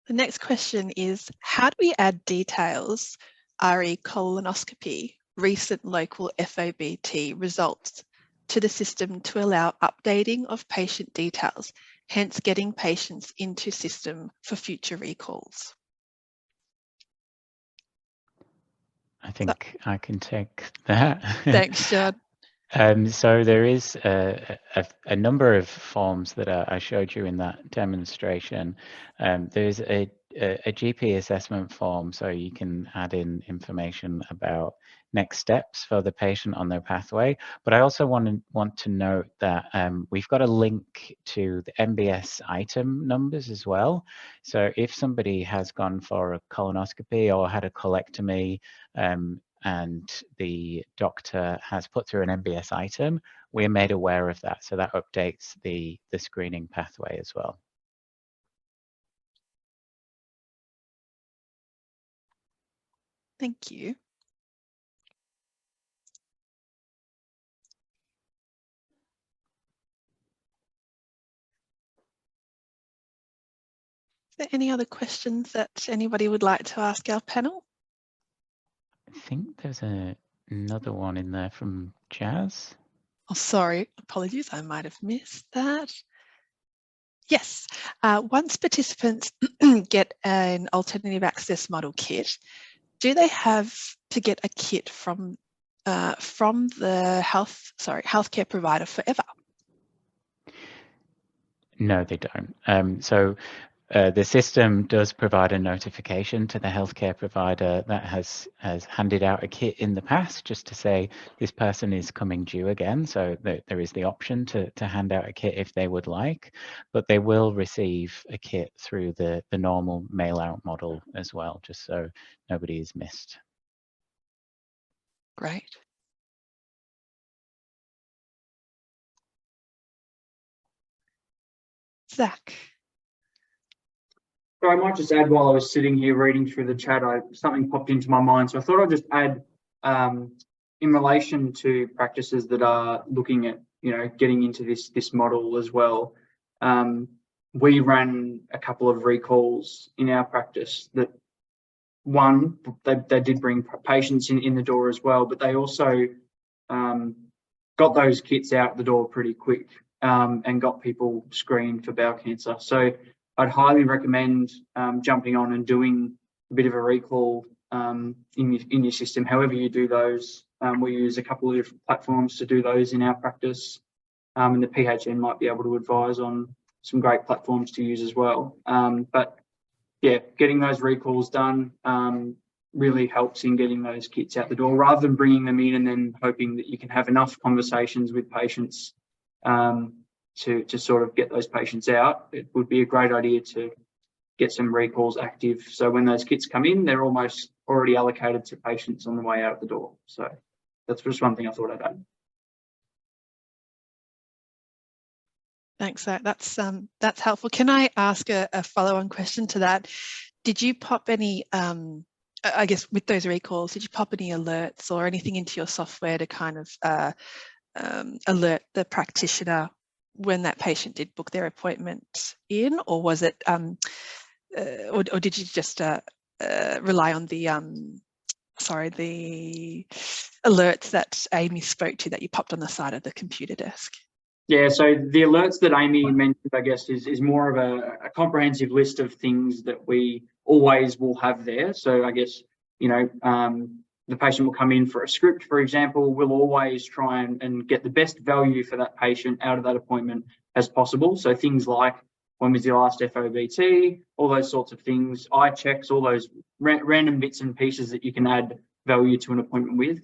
The next question is, how do we add details, re colonoscopy, recent local FOBT results to the system to allow updating of patient details, hence getting patients into system for future recalls? I think I can take that. Thanks, John. So there is a number of forms that I showed you in that demonstration. There's a GP assessment form, so you can add in information about next steps for the patient on their pathway. But I also want to note that we've got a link to the MBS item numbers as well. So if somebody has gone for a colonoscopy or had a colectomy, and the doctor has put through an MBS item, we're made aware of that. So that updates the screening pathway as well. Thank you. Is there any other questions that anybody would like to ask our panel? I think there's another one in there from Jazz. Oh, sorry, apologies, I might have missed that. Yes, once participants get an alternative access model kit, do they have to get a kit from the healthcare provider forever? No, they don't. So the system does provide a notification to the healthcare provider that has handed out a kit in the past, just to say this person is coming due again. So there is the option to hand out a kit if they would like, but they will receive a kit through the normal mail out model as well, just so nobody is missed. Great. Zach. So I might just add, while I was sitting here reading through the chat, something popped into my mind. So I thought I'd just add in relation to practices that are looking at, you know, getting into this model as well, we ran a couple of recalls in our practice that, one, they did bring patients in the door as well, but they also got those kits out the door pretty quick and got people screened for bowel cancer. So I'd highly recommend jumping on and doing a bit of a recall in your system, however you do those. We use a couple of different platforms to do those in our practice, and the PHN might be able to advise on some great platforms to use as well. But yeah, getting those recalls done really helps in getting those kits out the door, rather than bringing them in and then hoping that you can have enough conversations with patients to sort of get those patients out. It would be a great idea to get some recalls active, so when those kits come in, they're almost already allocated to patients on the way out the door. So that's just one thing I thought I'd add. Thanks, that's helpful. Can I ask a follow-on question to that? Did you pop any, I guess with those recalls, did you pop any alerts or anything into your software to kind of alert the practitioner when that patient did book their appointment in, or was it, or did you just rely on the the alerts that Amy spoke to that you popped on the side of the computer desk? Yeah, so the alerts that Amy mentioned, I guess, is more of a comprehensive list of things that we always will have there. So I guess, you know, the patient will come in for a script, for example. We'll always try and get the best value for that patient out of that appointment as possible. So things like, when was your last FOBT, all those sorts of things, eye checks, all those random bits and pieces that you can add value to an appointment with.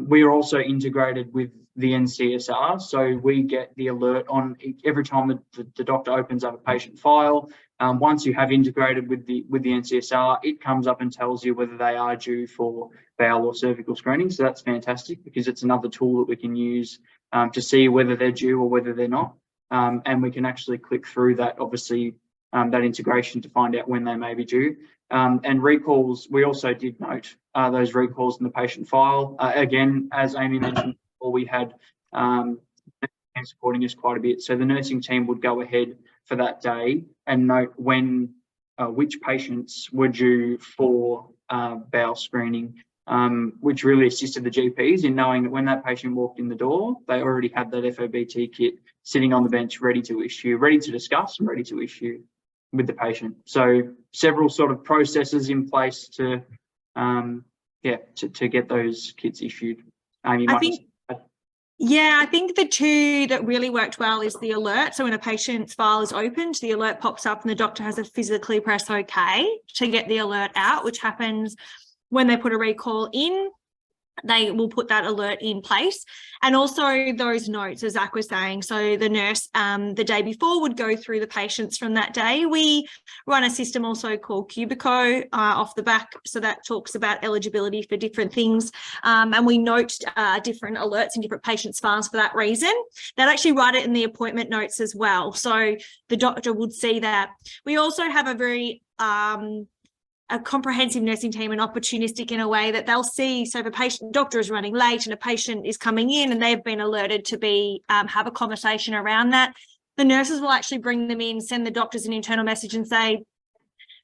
We are also integrated with the NCSR, so we get the alert on every time the doctor opens up a patient file. Once you have integrated with the NCSR, it comes up and tells you whether they are due for bowel or cervical screening. So that's fantastic, because it's another tool that we can use to see whether they're due or whether they're not. And we can actually click through that, obviously, that integration to find out when they may be due. And recalls, we also did note those recalls in the patient file. Again, as Amy mentioned before, we had supporting us quite a bit. So the nursing team would go ahead for that day and note when which patients were due for bowel screening, which really assisted the GPs in knowing that when that patient walked in the door, they already had that FOBT kit sitting on the bench, ready to issue, ready to discuss, and ready to issue with the patient. So several sort of processes in place to get those kits issued. Amy, I think the two that really worked well is the alert. So when a patient's file is opened, the alert pops up and the doctor has to physically press OK to get the alert out, which happens when they put a recall in. They will put that alert in place. And also those notes, as Zach was saying. So the nurse the day before would go through the patients from that day. We run a system also called Cubico off the back. So that talks about eligibility for different things. And we note different alerts in different patients' files for that reason. They'll actually write it in the appointment notes as well. So the doctor would see that. We also have a very a comprehensive nursing team and opportunistic in a way that they'll see. So if a doctor is running late and a patient is coming in and they've been alerted to be have a conversation around that, the nurses will actually bring them in, send the doctors an internal message and say,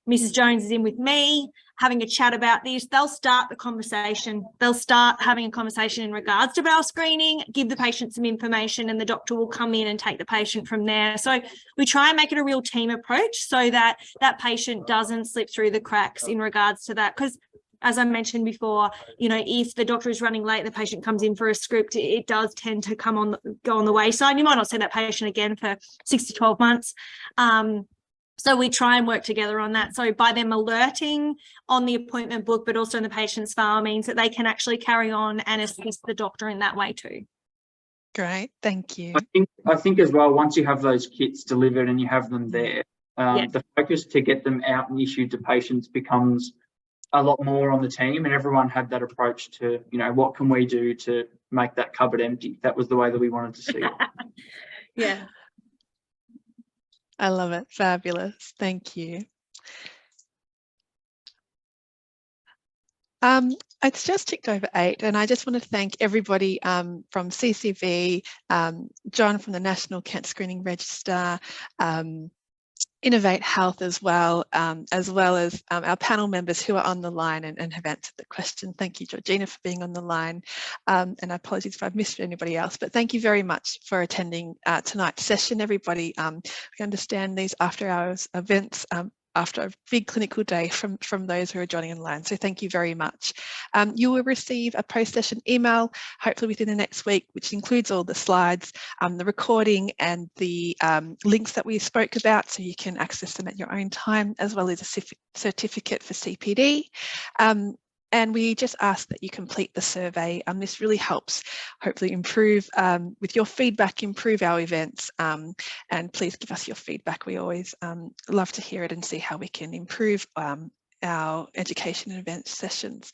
Mrs. Jones is in with me, having a chat about this. They'll start the conversation. They'll start having a conversation in regards to bowel screening, give the patient some information, and the doctor will come in and take the patient from there. So we try and make it a real team approach so that that patient doesn't slip through the cracks in regards to that. Because as I mentioned before, you know, if the doctor is running late and the patient comes in for a script, it does tend to go on the wayside. You might not see that patient again for 6 to 12 months. So we try and work together on that. So by them alerting on the appointment book, but also in the patient's file, means that they can actually carry on and assist the doctor in that way too. Great, thank you. I think as well, once you have those kits delivered and you have them there, the focus to get them out and issued to patients becomes a lot more on the team, and everyone had that approach to, you know, what can we do to make that cupboard empty? That was the way that we wanted to see it. Yeah. I love it. Fabulous. Thank you. It's just ticked over 8, and I just want to thank everybody from CCV, John from the National Cancer Screening Register, Innovate Health as well as our panel members who are on the line and have answered the question. Thank you, Georgina, for being on the line, and apologies if I've missed anybody else, but thank you very much for attending tonight's session, everybody. We understand these after hours events after a big clinical day from those who are joining online. So thank you very much. You will receive a post-session email, hopefully within the next week, which includes all the slides, the recording and the links that we spoke about, so you can access them at your own time, as well as a certificate for CPD. And we just ask that you complete the survey. This really helps hopefully improve, with your feedback, improve our events, and please give us your feedback. We always love to hear it and see how we can improve our education and event sessions.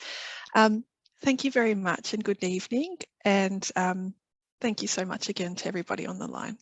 Thank you very much and good evening, and thank you so much again to everybody on the line.